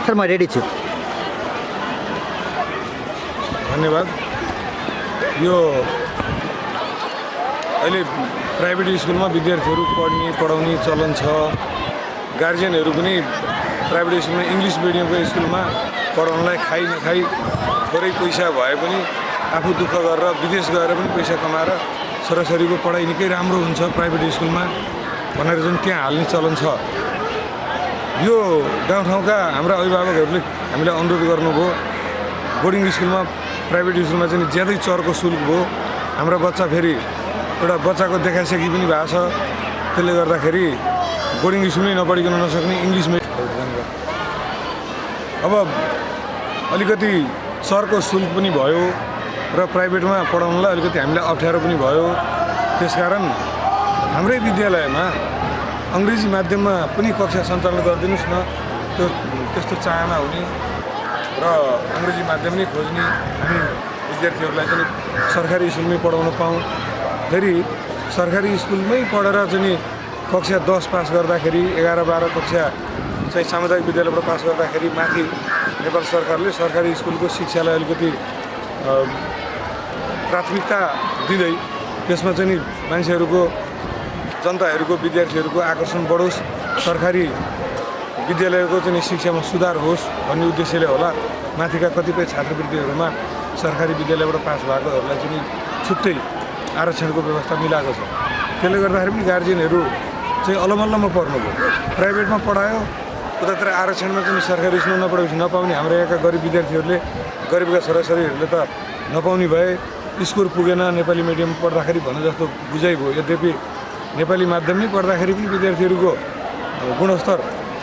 सर म रेडी छु धन्यवाद यो अहिले प्राइभेट स्कुलमा विद्यार्थीहरू पढाउने चलन छ गार्जियनहरू पनि प्राइभेट स्कुलमा इङ्ग्लिस मिडियमको स्कुलमा पढाउनलाई खाइ नखाइ थोरै पैसा भए पनि आफू दुःख गरेर विदेश गएर पनि पैसा कमाएर छोराछोरीको पढाइ निकै राम्रो हुन्छ प्राइभेट स्कुलमा भनेर जुन त्यहाँ हाल्ने चलन छ यो गाउँठाउँका हाम्रा अभिभावकहरूले हामीलाई अनुरोध गर्नुभयो बोर्डिङ स्कुलमा प्राइभेट स्कुलमा चाहिँ ज्यादै चर्को शुल्क भयो हाम्रो बच्चा फेरि एउटा बच्चाको देखाइसकी पनि भएको छ त्यसले गर्दाखेरि बोर्डिङ स्कुलमै नपढिकन नसक्ने इङ्ग्लिस मिडियम अब अलिकति सरको शुल्क पनि भयो र प्राइभेटमा पढाउनलाई अलिकति हामीलाई अप्ठ्यारो पनि भयो त्यसकारण हाम्रै विद्यालयमा अङ्ग्रेजी माध्यममा पनि कक्षा सञ्चालन गरिदिनुहोस् न त्यस्तो चाहना हुने र अङ्ग्रेजी माध्यम नै खोज्ने हामी विद्यार्थीहरूलाई चाहिँ सरकारी स्कुलमै पढाउन पाऊँ फेरि सरकारी स्कुलमै पढेर चाहिँ कक्षा 10 पास गर्दाखेरि 11-12 कक्षा चाहिँ सामुदायिक विद्यालयबाट पास गर्दाखेरि माथि नेपाल सरकारले सरकारी स्कुलको शिक्षालाई अलिकति प्राथमिकता दिँदै त्यसमा चाहिँ मान्छेहरूको जनताहरूको विद्यार्थीहरूको आकर्षण बढोस् सरकारी विद्यालयको चाहिँ शिक्षामा सुधार होस् भन्ने उद्देश्यले होला माथिका कतिपय छात्रवृत्तिहरूमा सरकारी विद्यालयबाट पास भएकोहरूलाई चाहिँ छुट्टै आरक्षणको व्यवस्था मिलाएको छ त्यसले गर्दाखेरि पनि गार्जियनहरू चाहिँ अलमल्लमा पर्नुभयो प्राइभेटमा पढायो उतातिर आरक्षणमा चाहिँ सरकारी स्कुलमा नपढेपछि नपाउने हाम्रो यहाँका गरिब विद्यार्थीहरूले गरिबका छोराछोरीहरूले त नपाउने भए स्कुल पुगेन नेपाली मिडियम पढ्दाखेरि भन्नु जस्तो बुझाइ भयो यद्यपि नेपाली माध्यममै पढ्दाखेरि पनि विद्यार्थीहरूको गुणस्तर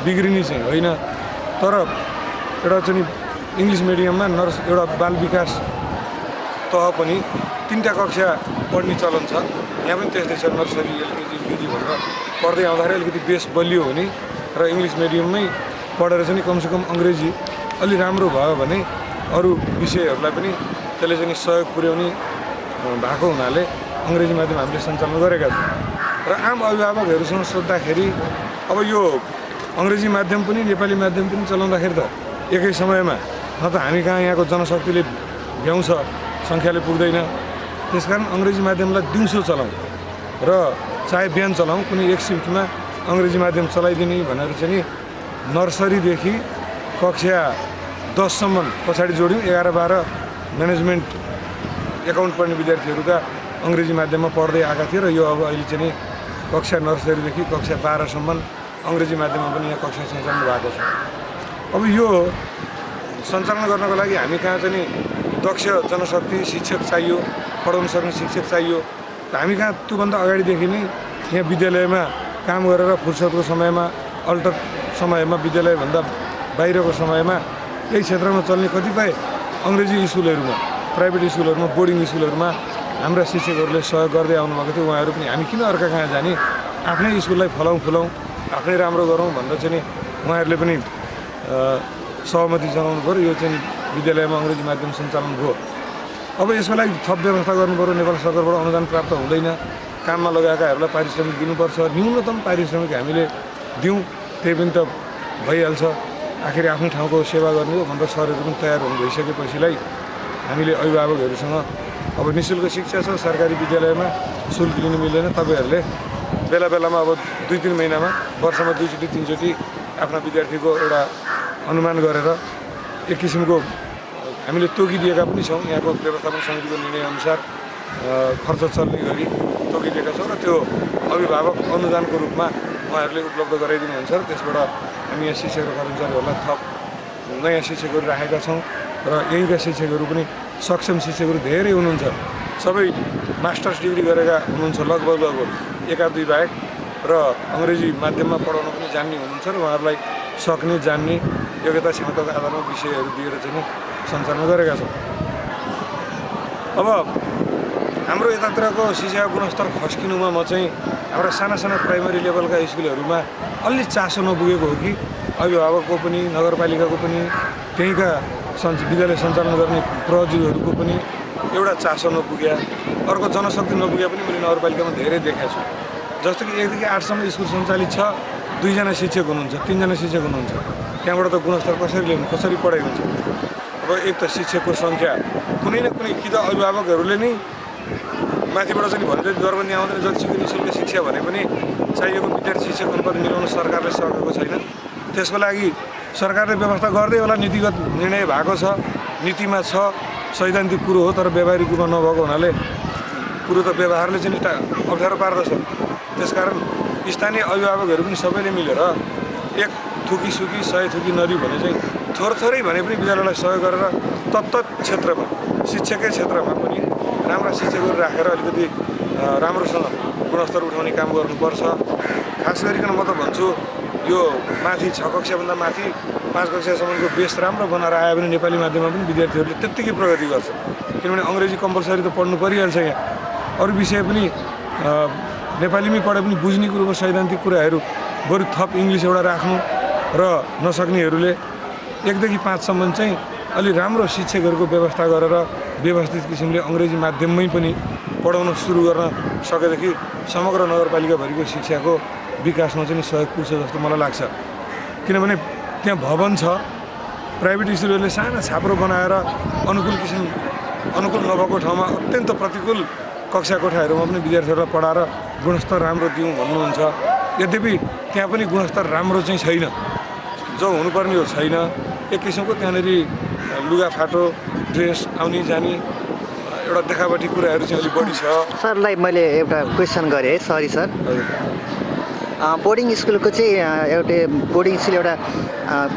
बिग्रिने चाहिँ होइन तर एउटा चाहिँ इङ्ग्लिस मिडियममा एउटा बाल विकास तह पनि 3टा कक्षा पढ्ने चलन छ यहाँ पनि त्यस्तै छ नर्सरी एलकेजी युकेजी भनेर पढ्दै आउँदाखेरि अलिकति बेस बलियो हुने र इङ्ग्लिस मिडियममै पढेर चाहिँ कमसेकम अङ्ग्रेजी अलि राम्रो भयो भने अरू विषयहरूलाई पनि त्यसले चाहिँ सहयोग पुर्याउने भएको हुनाले अङ्ग्रेजी माध्यम हामीले सञ्चालन गरेका छौँ र आम अभिभावकहरूसँग सोद्धाखेरि अब यो अङ्ग्रेजी माध्यम पनि नेपाली माध्यम पनि चलाउँदाखेरि त एकै समयमा न त हामी कहाँ यहाँको जनशक्तिले भ्याउँछ सङ्ख्याले पुग्दैन त्यसकारण अङ्ग्रेजी माध्यमलाई दिउँसो चलाउँ र चाहे बिहान चलाउँ कुनै एक सिफ्टमा अङ्ग्रेजी माध्यम चलाइदिने भनेर चाहिँ नर्सरीदेखि कक्षा 10 सम्म पछाडि जोड्यौँ 11-12 म्यानेजमेन्ट एकाउन्ट पढ्ने विद्यार्थीहरूका अङ्ग्रेजी माध्यममा पढ्दै आएका थिए र यो अब अहिले चाहिँ कक्षा नर्सरीदेखि कक्षा 12 सम्म अङ्ग्रेजी माध्यममा पनि यहाँ कक्षा सञ्चालन भएको छ अब यो सञ्चालन गर्नको लागि हामी कहाँ चाहिँ दक्ष जनशक्ति शिक्षक चाहियो पढाउन सक्ने शिक्षक चाहियो हामी कहाँ त्योभन्दा अगाडिदेखि नै यहाँ विद्यालयमा काम गरेर फुर्सदको समयमा अल्टर समयमा विद्यालयभन्दा बाहिरको समयमा यही क्षेत्रमा चल्ने कतिपय अङ्ग्रेजी स्कुलहरूमा प्राइभेट स्कुलहरूमा बोर्डिङ स्कुलहरूमा हाम्रा शिक्षकहरूले सहयोग गर्दै आउनुभएको थियो उहाँहरू पनि हामी किन अर्का कहाँ जाने आफ्नै स्कुललाई फलाउँ फुलाउँ आफ्नै राम्रो गरौँ भनेर चाहिँ उहाँहरूले पनि सहमति जनाउनु पऱ्यो यो चाहिँ विद्यालयमा अङ्ग्रेजी माध्यम सञ्चालन भयो अब यसको लागि थप व्यवस्था गर्नु पऱ्यो नेपाल सरकारबाट अनुदान प्राप्त हुँदैन काममा लगाएकाहरूलाई पारिश्रमिक दिनुपर्छ, न्यूनतम पारिश्रमिक हामीले दिउँ, त्यही पनि त भइहाल्छ। आखिर आफ्नो ठाउँको सेवा गर्ने हो भनेर सरहरू पनि तयार हुनु भइसकेपछिलाई हामीले अभिभावकहरूसँग अब निःशुल्क शिक्षा छ, सरकारी विद्यालयमा शुल्क लिनु मिल्दैन, तपाईँहरूले बेला बेलामा अब 2-3 महिनामा वर्षमा 2चोटि 3चोटि आफ्ना विद्यार्थीको एउटा अनुमान गरेर एक किसिमको हामीले तोकिदिएका पनि छौँ। यहाँको व्यवस्थापन समितिको निर्णयअनुसार खर्च चल्ने गरी तोकिदिएका छौँ र त्यो अभिभावक अनुदानको रूपमा उहाँहरूले उपलब्ध गराइदिनुहुन्छ र त्यसबाट हामी यहाँ शिक्षक र कर्मचारीहरूलाई थप नयाँ शिक्षकहरू राखेका छौँ र यहीँका शिक्षकहरू पनि सक्षम शिक्षकहरू धेरै हुनुहुन्छ। सबै मास्टर्स डिग्री गरेका हुनुहुन्छ लगभग 1-2 बाहेक र अङ्ग्रेजी माध्यममा पढाउन पनि जान्ने हुनुहुन्छ र उहाँहरूलाई सक्ने जान्ने योग्यता क्षमताको आधारमा विषयहरू दिएर चाहिँ नि सञ्चालन गरेका छौँ। अब हाम्रो यतातिरको शिक्षाको गुणस्तर खस्किनुमा म चाहिँ हाम्रा साना साना प्राइमरी लेभलका स्कुलहरूमा अलि चासो नपुगेको हो कि अभिभावकको पनि नगरपालिकाको पनि त्यहीँका विद्यालय सञ्चालन गर्ने प्रहरीहरूको पनि एउटा चासो नपुग्या, अर्को जनशक्ति नपुग्या पनि मैले नगरपालिकामा धेरै देखाएको छु। जस्तो कि 1 देखि 8 सम्म स्कुल सञ्चालित छ, 2 जना शिक्षक हुनुहुन्छ, 3 जना शिक्षक हुनुहुन्छ, त्यहाँबाट त गुणस्तर कसरी ल्याउनु, कसरी पढाइ हुन्छ। अब एक त शिक्षकको सङ्ख्या कुनै न कुनै कि त अभिभावकहरूले नै माथिबाट चाहिँ भने चाहिँ दरबन्दी आउँदैन, जतिसुकै निःशुल्क शिक्षा भने पनि चाहिएको विद्यार्थी शिक्षक अनुपात मिलाउन सरकारले सकेको छैन। त्यसको लागि सरकारले व्यवस्था गर्दै होला, नीतिगत निर्णय भएको छ, नीतिमा छ, सैद्धान्तिक कुरो हो, तर व्यावहारिक रूपमा नभएको हुनाले कुरो त व्यवहारले चाहिँ अप्ठ्यारो पार्दछ। त्यसकारण स्थानीय अभिभावकहरू पनि सबैले मिलेर 1 थुकी सुकी 100 थुकी नदी भने चाहिँ थोरै भने पनि विद्यालयलाई सहयोग गरेर तत्त क्षेत्रमा शिक्षाकै क्षेत्रमा पनि राम्रा शिक्षकहरू राखेर अलिकति राम्रोसँग गुणस्तर उठाउने काम गर्नुपर्छ। खास गरिकन म त भन्छु यो माथि 6 कक्षाभन्दा माथि 5 कक्षासम्मको बेस राम्रो बनाएर आयो भने नेपाली माध्यममा पनि विद्यार्थीहरूले त्यत्तिकै प्रगति गर्छ। किनभने अङ्ग्रेजी कम्पलसरी त पढ्नु परिहाल्छ। यहाँ अरू विषय पनि नेपालीमै पढे पनि बुझ्ने कुरोको सैद्धान्तिक कुराहरू बरु थप इङ्ग्लिस एउटा राख्नु र नसक्नेहरूले 1 देखि 5 सम्म चाहिँ अलि राम्रो शिक्षकहरूको व्यवस्था गरेर व्यवस्थित किसिमले अङ्ग्रेजी माध्यममै पनि पढाउन सुरु गर्न सकेदेखि समग्र नगरपालिकाभरिको शिक्षाको विकासमा चाहिँ सहयोग पुग्छ जस्तो मलाई लाग्छ। किनभने त्यहाँ भवन छ, प्राइभेट स्कुलहरूले साना छाप्रो बनाएर अनुकूल नभएको ठाउँमा अत्यन्त प्रतिकूल कक्षा कोठाहरूमा पनि विद्यार्थीहरूलाई पढाएर गुणस्तर राम्रो दिउँ भन्नुहुन्छ। यद्यपि त्यहाँ पनि गुणस्तर राम्रो चाहिँ छैन, जो हुनुपर्ने हो छैन। एक किसिमको त्यहाँनिर लुगाफाटो ड्रेस आउने जाने एउटा देखावटी कुराहरू चाहिँ अलिक बढी छ। सरलाई मैले एउटा क्वेसन गरेँ, सरी सर। बोर्डिङ स्कुलको चाहिँ एउटा बोर्डिङ स्कुल एउटा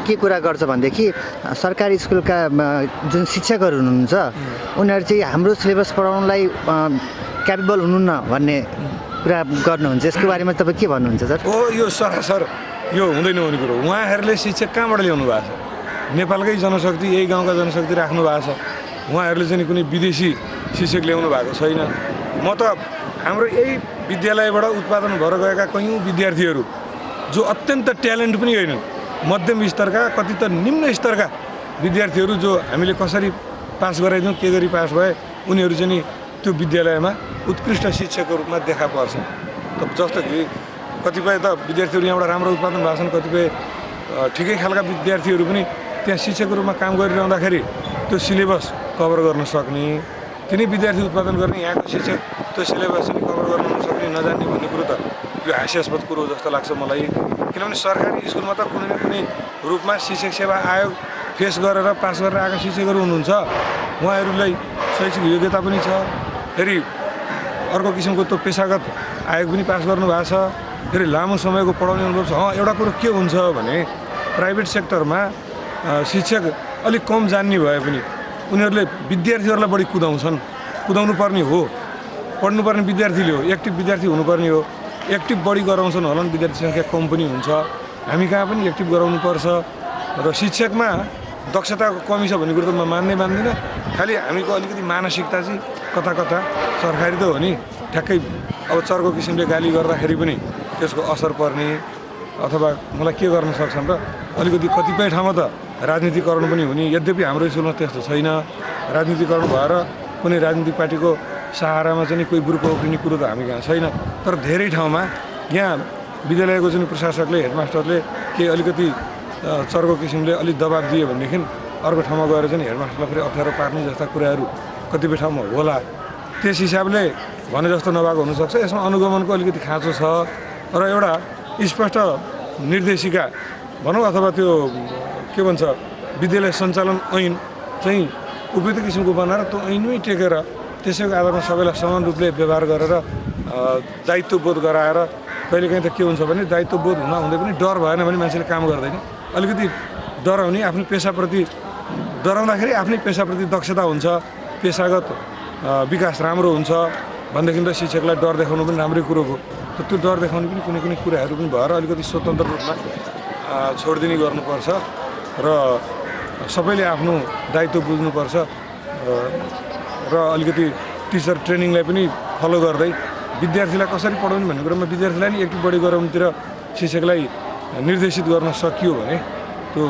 के कुरा गर्छ भनेदेखि सरकारी स्कुलका जुन शिक्षकहरू हुनुहुन्छ उनीहरू चाहिँ हाम्रो सिलेबस पढाउनलाई क्यापेबल हुनुहुन्न भन्ने कुरा गर्नुहुन्छ। यसको बारेमा तपाईँ के भन्नुहुन्छ सर? यो सरासर यो हुँदैन हुने कुरो। उहाँहरूले शिक्षक कहाँबाट ल्याउनु भएको छ? नेपालकै जनशक्ति, यही गाउँका जनशक्ति राख्नु भएको छ। उहाँहरूले चाहिँ कुनै विदेशी शिक्षक ल्याउनु भएको छैन। म त हाम्रो यही विद्यालयबाट उत्पादन भएर गएका कयौँ विद्यार्थीहरू जो अत्यन्त ट्यालेन्ट पनि होइनन्, मध्यम स्तरका कति त निम्न स्तरका विद्यार्थीहरू जो हामीले कसरी पास गराइदिउँ, के गरी पास भए उनीहरू चाहिँ नि त्यो विद्यालयमा उत्कृष्ट शिक्षकको रूपमा देखा पर्छ। जस्तो कि कतिपय त विद्यार्थीहरू यहाँबाट राम्रो उत्पादन भएको छन्, कतिपय ठिकै खालका विद्यार्थीहरू पनि त्यहाँ शिक्षकको रूपमा काम गरिरहँदाखेरि त्यो सिलेबस कभर गर्न सक्ने, तिनै विद्यार्थी उत्पादन गर्ने यहाँको शिक्षक त्यो सिलेबस पनि कभर गर्न नसक्ने, नजान्ने भन्ने कुरो त यो हास्यास्पद कुरो जस्तो लाग्छ मलाई। किनभने सरकारी स्कुलमा त कुनै न कुनै रूपमा शिक्षक सेवा आयोग फेस गरेर पास गरेर आएका शिक्षकहरू हुनुहुन्छ। उहाँहरूलाई शैक्षिक योग्यता पनि छ, फेरि अर्को किसिमको त्यो पेसागत आयोग पनि पास गर्नु भएको छ, फेरि लामो समयको पढाउने अनुभव छ। एउटा कुरो के हुन्छ भने प्राइभेट सेक्टरमा शिक्षक अलिक कम जान्ने भए पनि उनीहरूले विद्यार्थीहरूलाई बढी कुदाउनु पर्ने हो। पढ्नुपर्ने विद्यार्थीले हो, एक्टिभ विद्यार्थी हुनुपर्ने हो। एक्टिभ बढी गराउँछन् होला नि, विद्यार्थी सङ्ख्या कम पनि हुन्छ। हामी कहाँ पनि एक्टिभ गराउनुपर्छ र शिक्षकमा दक्षताको कमी छ भन्ने कुरो त म मान्दिनँ। खालि हामीको अलिकति मानसिकता चाहिँ कता कता सरकारी त हो नि, ठ्याक्कै अब चर्को किसिमले गाली गर्दाखेरि पनि त्यसको असर पर्ने अथवा मलाई के गर्न सक्छन् र अलिकति कतिपय ठाउँमा त राजनीतिकरण पनि हुने। यद्यपि हाम्रो स्कुलमा त्यस्तो छैन। राजनीतिकरण भएर कुनै राजनीतिक पार्टीको सहारामा चाहिँ कोही ग्रुप उफ्रिने कुरो त हामी कहाँ छैन। तर धेरै ठाउँमा यहाँ विद्यालयको चाहिँ प्रशासकले हेडमास्टरले केही अलिकति चर्को किसिमले अलिक दबाब दियो भनेदेखि अर्को ठाउँमा गएर चाहिँ हेडमास्टरलाई फेरि अप्ठ्यारो पार्ने जस्ता कुराहरू कतिपय ठाउँमा होला। त्यस हिसाबले भने जस्तो नभएको हुनसक्छ। यसमा अनुगमनको अलिकति खाँचो छ र एउटा स्पष्ट निर्देशिका भनौँ अथवा त्यो के भन्छ विद्यालय सञ्चालन ऐन चाहिँ उपयुक्त किसिमको बनाएर त्यो ऐनमै टेकेर त्यसैको आधारमा सबैलाई समान रूपले व्यवहार गरेर दायित्वबोध गराएर कहिलेकाहीँ त के हुन्छ भने दायित्वबोध हुँदै पनि डर भएन भने मान्छेले काम गर्दैन। अलिकति डराउने आफ्नो पेसाप्रति डराउँदाखेरि आफ्नै पेसाप्रति दक्षता हुन्छ, पेसागत विकास राम्रो हुन्छ भनेदेखि त शिक्षकलाई डर देखाउनु पनि राम्रै कुरो हो। त्यो डर देखाउने पनि कुनै कुनै कुराहरू पनि भएर अलिकति स्वतन्त्र रूपमा छोडिदिने गर्नुपर्छ र सबैले आफ्नो दायित्व बुझ्नुपर्छ र अलिकति टिचर ट्रेनिङलाई पनि फलो गर्दै विद्यार्थीलाई कसरी पढाउने भन्ने कुरामा विद्यार्थीलाई नि एक बढी गराउनुतिर शिक्षकलाई निर्देशित गर्न सकियो भने त्यो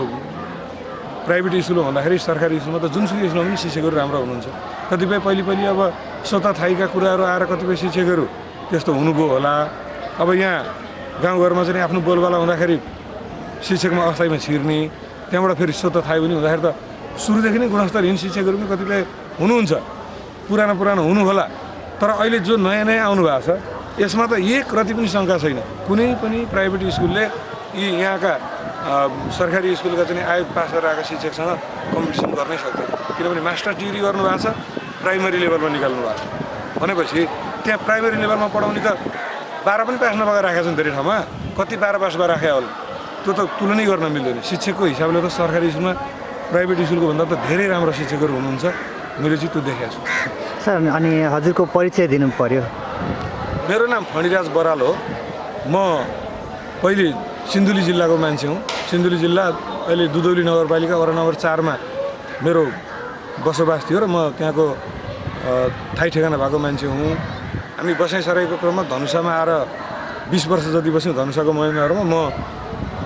प्राइभेट स्कुल भन्दाखेरि सरकारी स्कुलमा त जुनसुकै स्कुलमा पनि शिक्षकहरू राम्रो हुनुहुन्छ। कतिपय पहिले अब स्वतः थाइका कुराहरू आएर कतिपय शिक्षकहरू त्यस्तो हुनुभयो होला। अब यहाँ गाउँघरमा चाहिँ आफ्नो बोलबाला हुँदाखेरि शिक्षकमा अस्थायीमा छिर्ने, त्यहाँबाट फेरि स्वतः थायो भने हुँदाखेरि त सुरुदेखि नै गुणस्तरहीन शिक्षकहरू पनि कतिपय हुनुहुन्छ, पुरानो हुनु होला। तर अहिले जो नयाँ आउनु भएको छ यसमा त एक रति पनि शङ्का छैन, कुनै पनि प्राइभेट स्कुलले यी यहाँका सरकारी स्कुलका चाहिँ आयोग पास गरेर आएका शिक्षकसँग कम्पिटिसन गर्नै सक्दैन। किनभने मास्टर डिग्री गर्नुभएको छ, प्राइमरी लेभलमा निकाल्नु भएको छ भनेपछि त्यहाँ प्राइमरी लेभलमा पढाउने त 12 पनि पास नभएर राखेका छन् धेरै ठाउँमा, कति 12 पास भएर राखेका होला। त्यो त तुलनै गर्न मिल्दैन। शिक्षकको हिसाबले त सरकारी स्कुलमा प्राइभेट स्कुलको भन्दा त धेरै राम्रो शिक्षकहरू हुनुहुन्छ, मैले चाहिँ त्यो देखेको छु। सर अनि हजुरको परिचय दिनु पर्यो। मेरो नाम फणिराज बराल हो। म पहिले सिन्धुली जिल्लाको मान्छे हुँ। सिन्धुली जिल्ला अहिले दुधौली नगरपालिका वडा नम्बर 4 मा मेरो बसोबास थियो र म त्यहाँको ठाई ठेगाना भएको मान्छे हुँ। हामी बसाइसराईको क्रममा धनुषामा आएर 20 वर्ष जति बस्यौँ धनुषाको महेन्द्रनगरमा। म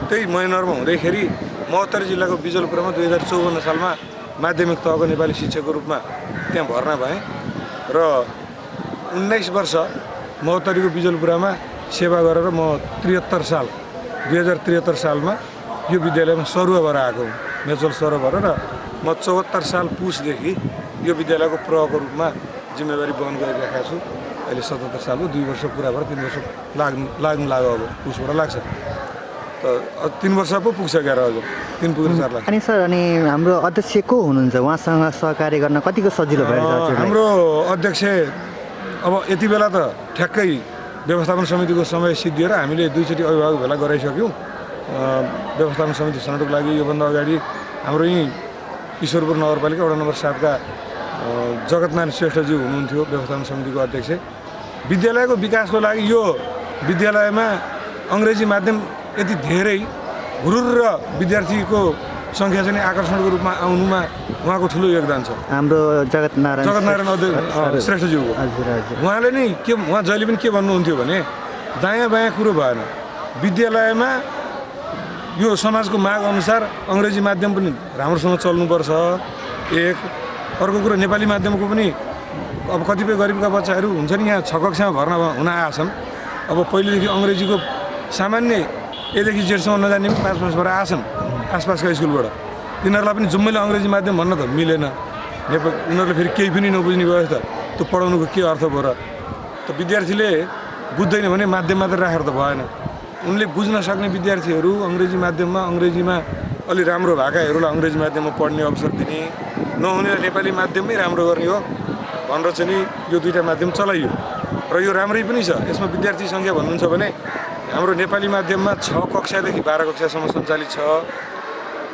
त्यही महेन्द्रनगरमा हुँदैखेरि महोत्तरी जिल्लाको बिजलपुरमा 2054 सालमा माध्यमिक तहको नेपाली शिक्षकको रूपमा त्यहाँ भर्ना भएँ र 19 वर्ष महोत्तरीको बिजलपुरामा सेवा गरेर म 2073 सालमा यो विद्यालयमा सरुवा भएर आएको हुँ, म्युचुअल सरुवा भएर। र म 74 साल पुसदेखि यो विद्यालयको प्रहको रूपमा जिम्मेवारी वहन गरिरहेको छु। अहिले 77 साल हो, 2 वर्ष पुरा भएर 3 वर्ष लाग्यो अब पुसबाट लाग्छ त 3 वर्ष पो पुग्छ क्यार हजुर, 3 पुगेर 4 लाग्छ। अनि सर अनि हाम्रो अध्यक्ष को हुनुहुन्छ, उहाँसँग सहकार्य गर्न कतिको सजिलो भइरहेछ? हाम्रो अध्यक्ष अब यति बेला त ठ्याक्कै व्यवस्थापन समितिको समय सिद्धिएर हामीले 2 चोटि अभिभावक भेला गराइसक्यौँ। व्यवस्थापन समिति छनौटको लागि योभन्दा अगाडि हाम्रो यहीँ ईश्वरपुर नगरपालिका वडा नम्बर 7 का जगतनारायण श्रेष्ठज्यू हुनुहुन्थ्यो व्यवस्थापन समितिको अध्यक्ष। विद्यालयको विकासको लागि यो विद्यालयमा अङ्ग्रेजी माध्यम यति धेरै हुरुर विद्यार्थीको सङ्ख्या चाहिँ आकर्षणको रूपमा आउनुमा उहाँको ठुलो योगदान छ। हाम्रो जगतनारायण श्रेष्ठज्यूको उहाँले नै उहाँ जहिले पनि के भन्नुहुन्थ्यो भने दायाँ बायाँ कुरो भएन, विद्यालयमा यो समाजको माग अनुसार अङ्ग्रेजी माध्यम पनि राम्रोसँग चल्नुपर्छ। एक अर्को कुरो नेपाली माध्यमको पनि अब कतिपय गरिबका बच्चाहरू हुन्छ नि यहाँ 6 कक्षामा भर्ना हुन आएछन्। अब पहिलेदेखि अङ्ग्रेजीको सामान्य एदेखि जेठसम्म नजान्ने पनि 5 वर्षबाट आएछन् आसपासका स्कुलबाट। तिनीहरूलाई पनि जुम्मैले अङ्ग्रेजी माध्यम भन्न त मिलेन। उनीहरूले फेरि केही पनि नबुझ्ने भयो त त्यो पढाउनुको के अर्थ भयो र? त विद्यार्थीले बुझ्दैन भने माध्यम मात्र राखेर त भएन। उनले बुझ्न सक्ने विद्यार्थीहरू अङ्ग्रेजी माध्यममा अङ्ग्रेजीमा अलि राम्रो भएकाहरूलाई अङ्ग्रेजी माध्यममा पढ्ने अवसर दिने, नहुनेलाई नेपाली माध्यममै राम्रो गर्ने हो भनेर चाहिँ यो 2टा माध्यम चलाइयो र यो राम्रै पनि छ। यसमा विद्यार्थी सङ्ख्या भन्नुहुन्छ भने हाम्रो नेपाली माध्यममा 6 कक्षादेखि 12 कक्षासम्म सञ्चालित छ।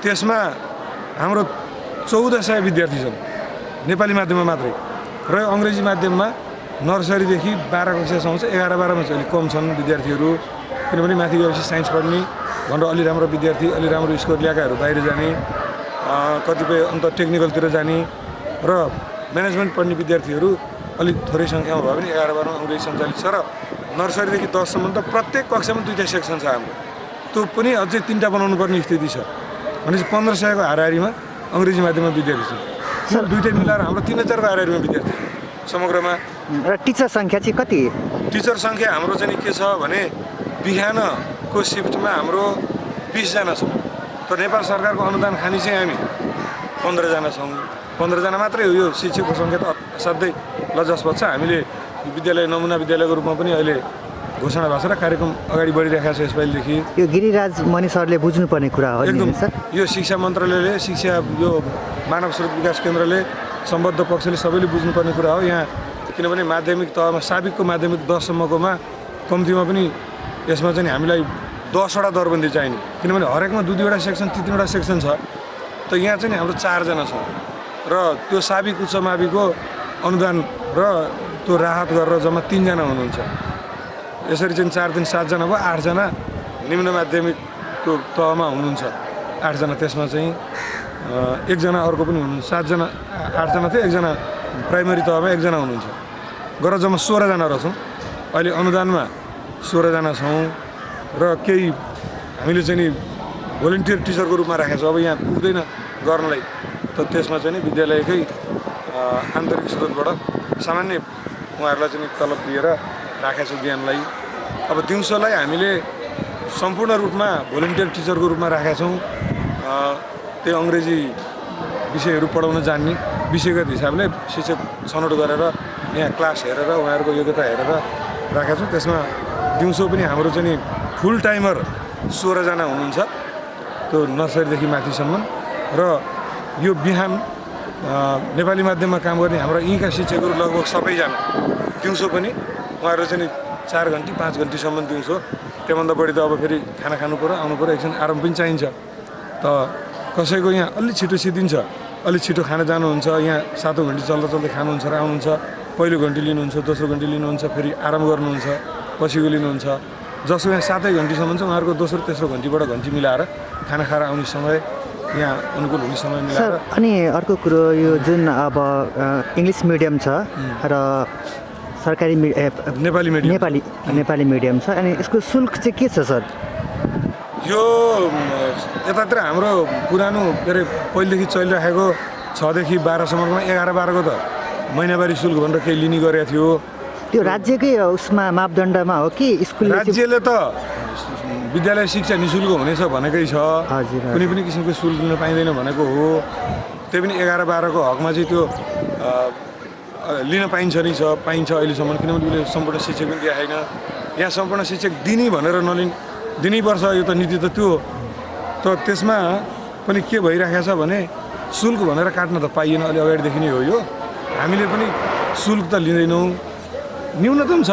त्यसमा हाम्रो 1400 विद्यार्थी छन् नेपाली माध्यममा मात्रै र अङ्ग्रेजी माध्यममा नर्सरीदेखि 12 कक्षासम्म चाहिँ 11-12 मा चाहिँ अलिक कम छन् विद्यार्थीहरू। किनभने माथि गएपछि साइन्स पढ्ने भनेर अलि राम्रो विद्यार्थी अलि राम्रो स्कोर ल्याएकाहरू बाहिर जाने, कतिपय अन्त टेक्निकलतिर जाने र म्यानेजमेन्ट पढ्ने विद्यार्थीहरू अलिक थोरै सङ्ख्यामा भए पनि 11-12 मा अङ्ग्रेजी सञ्चालित छ। र नर्सरीदेखि 10 सम्म त प्रत्येक कक्षामा 2टा सेक्सन छ हाम्रो, त्यो पनि अझै 3टा बनाउनु पर्ने स्थिति छ। भनेपछि 1500 को हाराहारीमा अङ्ग्रेजी माध्यममा विद्यार्थी छ। 2टा मिलाएर हाम्रो 3000 को हाराहारीमा विद्यार्थी समग्रमा र टिचर सङ्ख्या चाहिँ कति? टिचर सङ्ख्या हाम्रो चाहिँ के छ भने बिहानको सिफ्टमा हाम्रो 20 जना छौँ। तर नेपाल सरकारको अनुदान खाने चाहिँ हामी 15 जना छौँ। 15 जना मात्रै हो। यो शिक्षकको सङ्ख्या त असाध्यै लज्जास्पद छ। हामीले विद्यालय नमुना विद्यालयको रूपमा पनि अहिले घोषणा भएको छ र कार्यक्रम अगाडि बढिरहेको छ यसपालिदेखि। यो गिरिराज मणि सरले बुझ्नुपर्ने कुरा हो एकदम नि सर। यो शिक्षा मन्त्रालयले यो मानव स्रोत विकास केन्द्रले सम्बद्ध पक्षले सबैले बुझ्नुपर्ने कुरा हो। यहाँ किनभने माध्यमिक तहमा साबिकको माध्यमिक 10 सम्मकोमा कम्तीमा पनि यसमा चाहिँ हामीलाई 10वटा दरबन्दी चाहिने, किनभने हरेकमा 2-2वटा सेक्सन 3-3वटा सेक्सन छ। त यहाँ चाहिँ हाम्रो 4 जना छौँ र त्यो साबिक उच्च माविको अनुदान र त्यो राहत गरेर जम्मा 3 जना हुनुहुन्छ। यसरी चाहिँ 4 दिन 7 जना भयो। 8 जना निम्न माध्यमिकको तहमा हुनुहुन्छ 8 जना। त्यसमा चाहिँ 1 जना अर्को पनि हुनुहुन्छ। 7 जना 8 जना थियो। 1 जना प्राइमेरी तहमा 1 जना हुनुहुन्छ। गरेर जम्मा 16 जना रहेछौँ। अहिले अनुदानमा 16 जना छौँ र केही हामीले चाहिँ नि भोलिन्टियर टिचरको रूपमा राखेको छौँ। अब यहाँ पुग्दैन गर्नलाई, त त्यसमा चाहिँ नि विद्यालयकै आन्तरिक स्रोतबाट सामान्य उहाँहरूलाई चाहिँ तलब दिएर राखेको छौँ बिहानलाई। अब दिउँसोलाई हामीले सम्पूर्ण रूपमा भोलिन्टियर टिचरको रूपमा राखेका छौँ। त्यो अङ्ग्रेजी विषयहरू पढाउन जान्ने विषयगत हिसाबले शिक्षक छनौट गरेर यहाँ क्लास हेरेर उहाँहरूको योग्यता हेरेर राखेका छौँ। त्यसमा दिउँसो पनि हाम्रो चाहिँ नि फुल टाइमर 16 जना हुनुहुन्छ, त्यो नर्सरीदेखि माथिसम्म। र यो बिहान नेपाली माध्यममा काम गर्ने हाम्रा यहीँका शिक्षकहरू लगभग सबैजना दिउँसो पनि उहाँहरू चाहिँ नि 4 घन्टी 5 घन्टीसम्म दिउँसो। त्योभन्दा बढी त अब फेरि खाना खानु पऱ्यो, आउनु पऱ्यो, एकछिन आराम पनि चाहिन्छ। त कसैको यहाँ अलिक छिटो सिद्धिन्छ, अलिक छिटो खाना जानुहुन्छ, यहाँ 7 घन्टी चल्दा चल्दै खानुहुन्छ र आउनुहुन्छ। पहिलो घन्टी लिनुहुन्छ, दोस्रो घन्टी लिनुहुन्छ, फेरि आराम गर्नुहुन्छ, पछिको लिनुहुन्छ। जसको यहाँ 7 घन्टीसम्म छ उहाँहरूको दोस्रो तेस्रो घन्टीबाट घन्टी मिलाएर खाना खाएर आउने समय, यहाँ अनुकूल हुने समय मिलाएर। सर अनि अर्को कुरो, यो जुन अब इङ्ग्लिस मिडियम छ र सरकारी नेपाली मिडियम छ, अनि यसको शुल्क चाहिँ के छ सर? यो यतातिर हाम्रो पुरानो के अरे पहिलेदेखि चलिराखेको 6 देखि 12 सम्ममा 11-12 को त महिनावारी शुल्क भनेर केही लिने गरेको थियो। त्यो राज्यकै उसमा मापदण्डमा हो कि स्कुल? राज्यले त विद्यालय शिक्षा निःशुल्क हुनेछ भनेकै छ। कुनै पनि किसिमको शुल्क लिन पाइँदैन भनेको हो। त्यही पनि 11-12 को हकमा चाहिँ त्यो लिन पाइन्छ नि पाइन्छ अहिलेसम्म, किनभने उसले सम्पूर्ण शिक्षक पनि दिएको छैन। यहाँ सम्पूर्ण शिक्षक दिने भनेर दिनै पर्छ, यो त नीति त त्यो हो। त त्यसमा पनि के भइरहेको छ भने शुल्क भनेर काट्न त पाइएन, अलि अगाडिदेखि नै हो यो। हामीले पनि शुल्क त लिँदैनौँ, न्यूनतम छ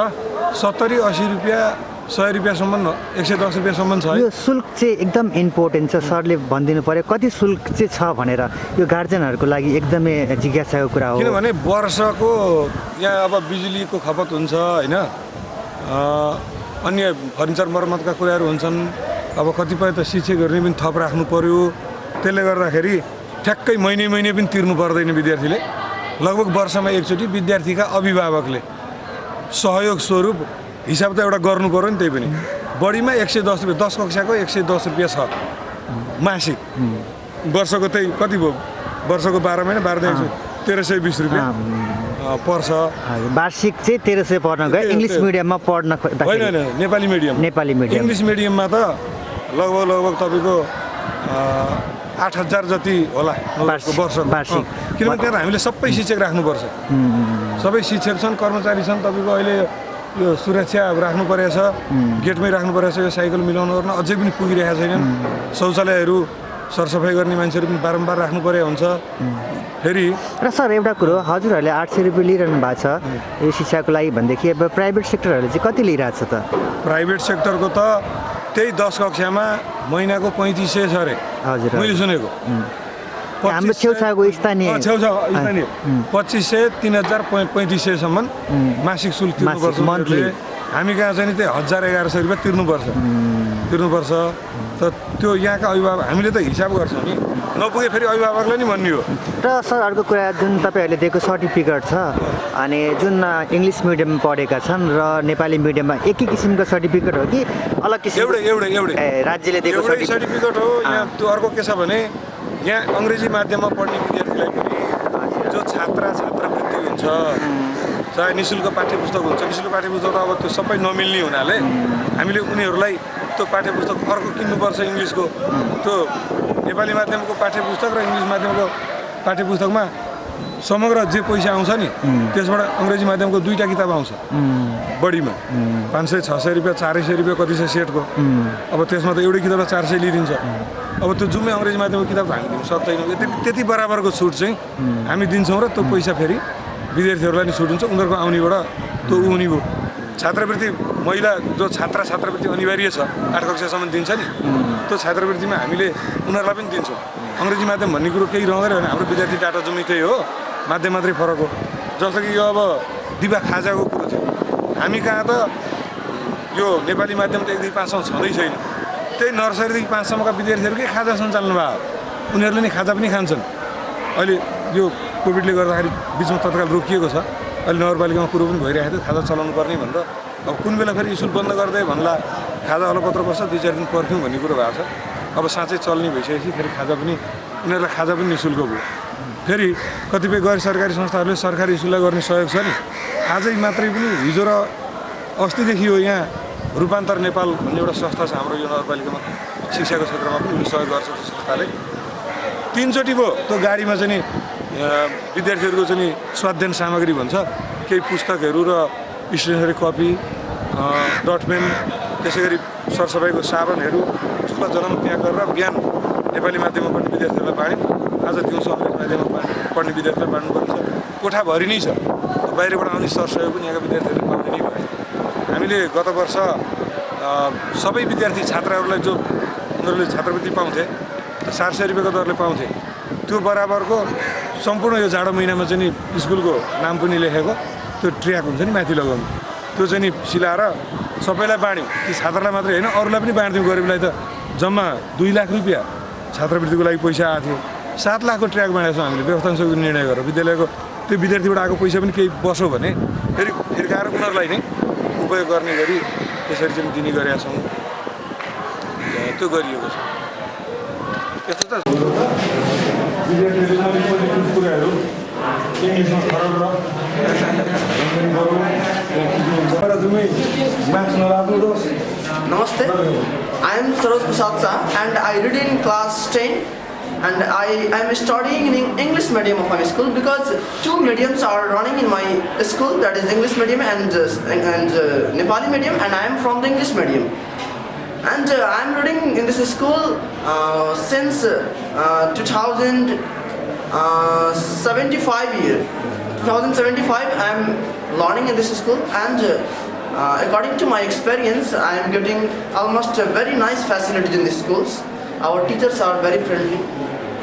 70-80 रुपियाँ 100 रुपियाँसम्म, 110 रुपियाँसम्म छ। यो शुल्क चाहिँ एकदम इम्पोर्टेन्ट छ, सरले भनिदिनु पऱ्यो कति शुल्क चाहिँ छ भनेर। यो गार्जेनहरूको लागि एकदमै जिज्ञासाको कुरा हो। किनभने वर्षको यहाँ अब बिजुलीको खपत हुन्छ होइन, अन्य फर्निचर मर्मतका कुराहरू हुन्छन्। अब कतिपय त शिक्षकहरूले पनि थप राख्नु पर्यो। त्यसले गर्दाखेरि ठ्याक्कै महिने पनि तिर्नु पर्दैन विद्यार्थीले। लगभग वर्षमा एकचोटि विद्यार्थीका अभिभावकले सहयोग स्वरूप हिसाब त एउटा गर्नु पर्यो नि। त्यही पनि बढीमा 110 रुपियाँ, 10 कक्षाको 110 रुपियाँ छ मासिक। वर्षको त्यही कति भयो, वर्षको 12 महिना 1320 रुपियाँ पर्छ। वार्षिक चाहिँ 1300 पर्न गयो। इङ्ग्लिस मिडियममा पढ्न होइन, नेपाली मिडियम। इङ्ग्लिस मिडियममा त लगभग तपाईँको 8000 जति होला वर्षिक। किनभने त्यहाँ हामीले सबै शिक्षक राख्नुपर्छ। सबै शिक्षक छन्, कर्मचारी छन्। तपाईँको अहिले यो सुरक्षा राख्नु परेको छ, गेटमै राख्नु परेको छ। यो साइकल मिलाउनु गर्न अझै पनि पुगिरहेका छैनन्। शौचालयहरू सरसफाइ गर्ने मान्छेहरू पनि बारम्बार राख्नु परेको हुन्छ फेरि। र सर एउटा कुरो, हजुरहरूले 800 रुपियाँ लिइरहनु भएको छ यो शिक्षाको लागि भनेदेखि अब प्राइभेट सेक्टरहरूले चाहिँ कति लिइरहेको छ त? प्राइभेट सेक्टरको त त्यही 10 कक्षामा महिनाको 3500 छ अरे। हजुर, मैले सुनेको। हाम्रो छेउछाउको स्थानीय 2500 3500सम्म मासिक शुल्क तिर्नुपर्छ। हामी कहाँ चाहिँ नि त्यही 1000-1100 रुपियाँ तिर्नुपर्छ। त त्यो यहाँका अभिभावक हामीले त हिसाब गर्छौँ नि, नपुगे फेरि अभिभावकलाई नि भन्ने हो। र सर अर्को कुरा, जुन तपाईँहरूले दिएको सर्टिफिकेट छ, अनि जुन इङ्ग्लिस मिडियममा पढेका छन् र नेपाली मिडियममा एकै किसिमको सर्टिफिकेट हो कि अलग किसिमको? एउटै राज्यले दिएको सर्टिफिकेट हो। यहाँ त्यो अर्को के छ भने यहाँ अङ्ग्रेजी माध्यममा पढ्ने विद्यार्थीलाई पनि जो छात्रवृत्ति हुन्छ चाहे निःशुल्क पाठ्यपुस्तक हुन्छ। निःशुल्क पाठ्यपुस्तक अब त्यो सबै नमिल्ने हुनाले हामीले उनीहरूलाई त्यो पाठ्यपुस्तक अर्को किन्नुपर्छ इङ्ग्लिसको। त्यो नेपाली माध्यमको पाठ्यपुस्तक र इङ्ग्लिस माध्यमको पाठ्यपुस्तकमा समग्र जे पैसा आउँछ नि त्यसबाट अङ्ग्रेजी माध्यमको 2टा किताब आउँछ बढीमा 500-600 रुपियाँ 400 रुपियाँ कति छ सेटको। अब त्यसमा त एउटै किताबलाई 400 लिइदिन्छ। अब त्यो जुम्मै अङ्ग्रेजी माध्यमको किताब हामी दिन सक्दैनौँ। त्यति बराबरको छुट चाहिँ हामी दिन्छौँ र त्यो पैसा फेरि विद्यार्थीहरूलाई नि छुट हुन्छ। उनीहरूको आउनेबाट त्यो उनी हो। छात्रवृत्ति महिला जो छात्रवृत्ति अनिवार्य छ 8 कक्षासम्म दिन्छ नि त्यो छात्रवृत्तिमा हामीले उनीहरूलाई पनि दिन्छौँ। अङ्ग्रेजी माध्यम भन्ने कुरो केही रहँदैन भने हाम्रो विद्यार्थी डाटा जम्मै त्यही हो, माध्यम मात्रै फरक हो। जस्तो कि यो अब दिवा खाजाको कुरो थियो, हामी कहाँ त यो नेपाली माध्यम त 1देखि 5 सम्म छँदै छैन। त्यही नर्सरीदेखि 5 सम्मका विद्यार्थीहरूकै खाजा सञ्चालन भयो। उनीहरूले नि खाजा पनि खान्छन्। अहिले यो कोभिडले गर्दाखेरि बिचमा तत्काल रोकिएको छ। अहिले नगरपालिकामा कुरो पनि भइरहेको थियो खाजा चलाउनु पर्ने भनेर। अब कुन बेला फेरि स्कुल बन्द गर्दै भन्ला खाजा अलपत्र बस्छ 2-4 दिन पर्ख्यौँ भन्ने कुरो भएको छ। अब साँच्चै चल्ने भइसकेपछि फेरि खाजा पनि उनीहरूलाई खाजा पनि निःशुल्क भयो। फेरि कतिपय गैर सरकारी संस्थाहरूले सरकारी स्कुललाई गर्ने सहयोग छ नि। आजै मात्रै पनि हिजो र अस्तिदेखि यो यहाँ रूपान्तर नेपाल भन्ने एउटा संस्था छ हाम्रो यो नगरपालिकामा शिक्षाको क्षेत्रमा पनि सहयोग गर्छ। त्यो संस्थाले 3 चोटि भयो त्यो गाडीमा चाहिँ नि विद्यार्थीहरूको चाहिँ नि स्वाध्ययन सामग्री भन्छ केही पुस्तकहरू र स्टेसनरी कपी डटपेन त्यसै गरी सरसफाइको साबुनहरू स्कुलमा जनाउन प्याक गरेर बिहान नेपाली माध्यममा पढ्ने विद्यार्थीहरूलाई बाँड्यौँ। आज दिउँसो अङ्ग्रेजी माध्यममा पढ्ने विद्यार्थीलाई बाँड्नुपर्ने छ। कोठाभरि नै छ। बाहिरबाट आउने सरसहयोग पनि यहाँका विद्यार्थीहरूले पाउने नै भयो। हामीले गत वर्ष सबै विद्यार्थी छात्राहरूलाई जो उनीहरूले छात्रवृत्ति पाउँथे 400 रुपियाँको दरले पाउँथे त्यो बराबरको सम्पूर्ण यो जाडो महिनामा चाहिँ नि स्कुलको नाम पनि लेखेको त्यो ट्र्याक हुन्छ नि माथि लगाउनु त्यो चाहिँ नि सिलाएर सबैलाई बाँड्यौँ। ती छात्रलाई मात्रै होइन अरूलाई पनि बाँड्यौँ। गरिबलाई त जम्मा 2 लाख रुपियाँ छात्रवृत्तिको लागि पैसा आएको थियो। 7 लाखको ट्र्याक बाँडेको छौँ हामीले व्यवस्थापन समितिको निर्णय गरेर। विद्यालयको त्यो विद्यार्थीबाट आएको पैसा पनि केही बस्यो भने फेरि फिर्काएर उनीहरूलाई नै उपयोग गर्ने गरी त्यसरी चाहिँ दिने गरेका छौँ। त्यो गरिएको छ। त्यस्तो त कुराहरू इङ्ग्लिसमा फरक Namaste. I am Saroj Prasad Shah and I read in class 10 and I am studying in English medium of my school because 2 mediums are running in my school, that is English medium and Nepali medium, and I am from the English medium. And I am reading in this school since 2075 year. 2075 I am learning in this school, and according to my experience I am getting almost very nice facilities in these schools. Our teachers are very friendly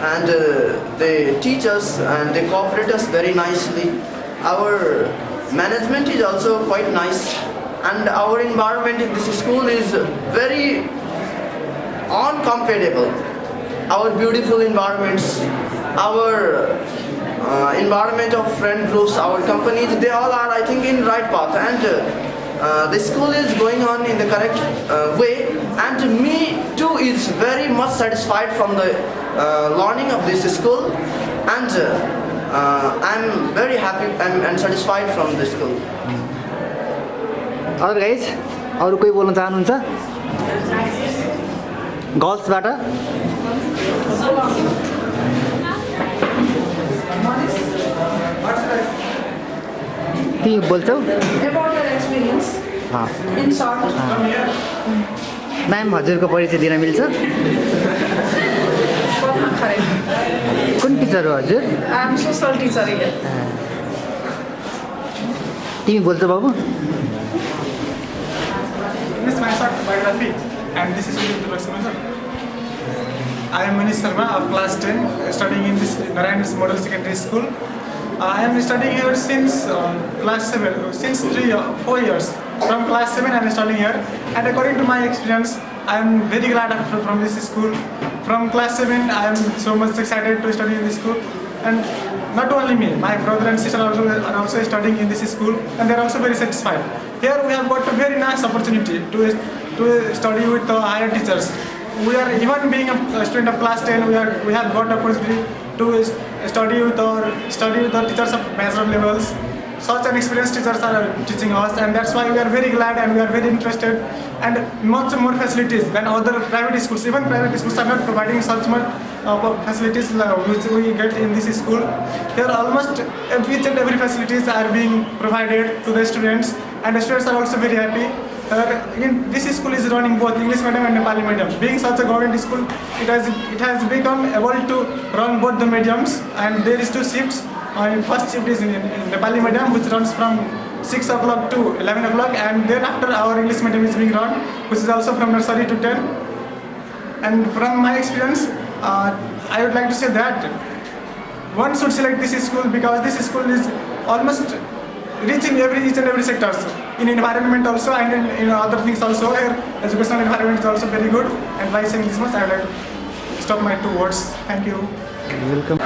and they teach us and they cooperate us very nicely. Our management is also quite nice, and our environment in this school is very uncomparable. Our beautiful environments, our environment of friend groups, our companies, they all are, I think, in right path, and the school is going on in the correct way, and me too is very much satisfied from the learning of this school, and I'm very happy and satisfied from the school. अरू guys अरू कोही बोल्न चाहनुहुन्छ गर्ल्सबाट? तिमी बोल्छौ? Ma'am हजुरको परिचय दिन मिल्छ? कुन टिचर हो हजुर? तिमी बोल्छौ बाबु? This is my short biography, and this is the introduction. I am Manish Sharma of class 10, studying in this Narayan's Model Secondary School. I am studying here since class 7, since 4 years. From class 7 I am studying here, and according to my experience, I am very glad from this school. From class 7 I am so much excited to study in this school, and not only me, my brother and sister are also studying in this school, and they are also very satisfied. Here we have got a very nice opportunity to study with higher teachers. We are, even being a student of class 10, we have got opportunity to study with our teachers of bachelor levels, such an experienced teachers are teaching us, and that's why we are very glad and we are very interested, and much more facilities than other private schools. Even private schools are not providing such much facilities which we get in this school. Here almost each and every facilities are being provided to the students, and the students are also very happy. This school is running both English medium and Nepali medium. Being such a government school, it has become able to run both the mediums, and there is 2 shifts. First shift is in Nepali medium, which runs from 6 o'clock to 11 o'clock, and then after our English medium is being run, which is also from nursery to 10. And from my experience, I would like to say that one should select this school because this school is almost reaching each and every sectors. In environment also, and in other things also. Here, educational environment is also very good. And by saying this much, I would like to stop my 2 words. Thank you. Welcome.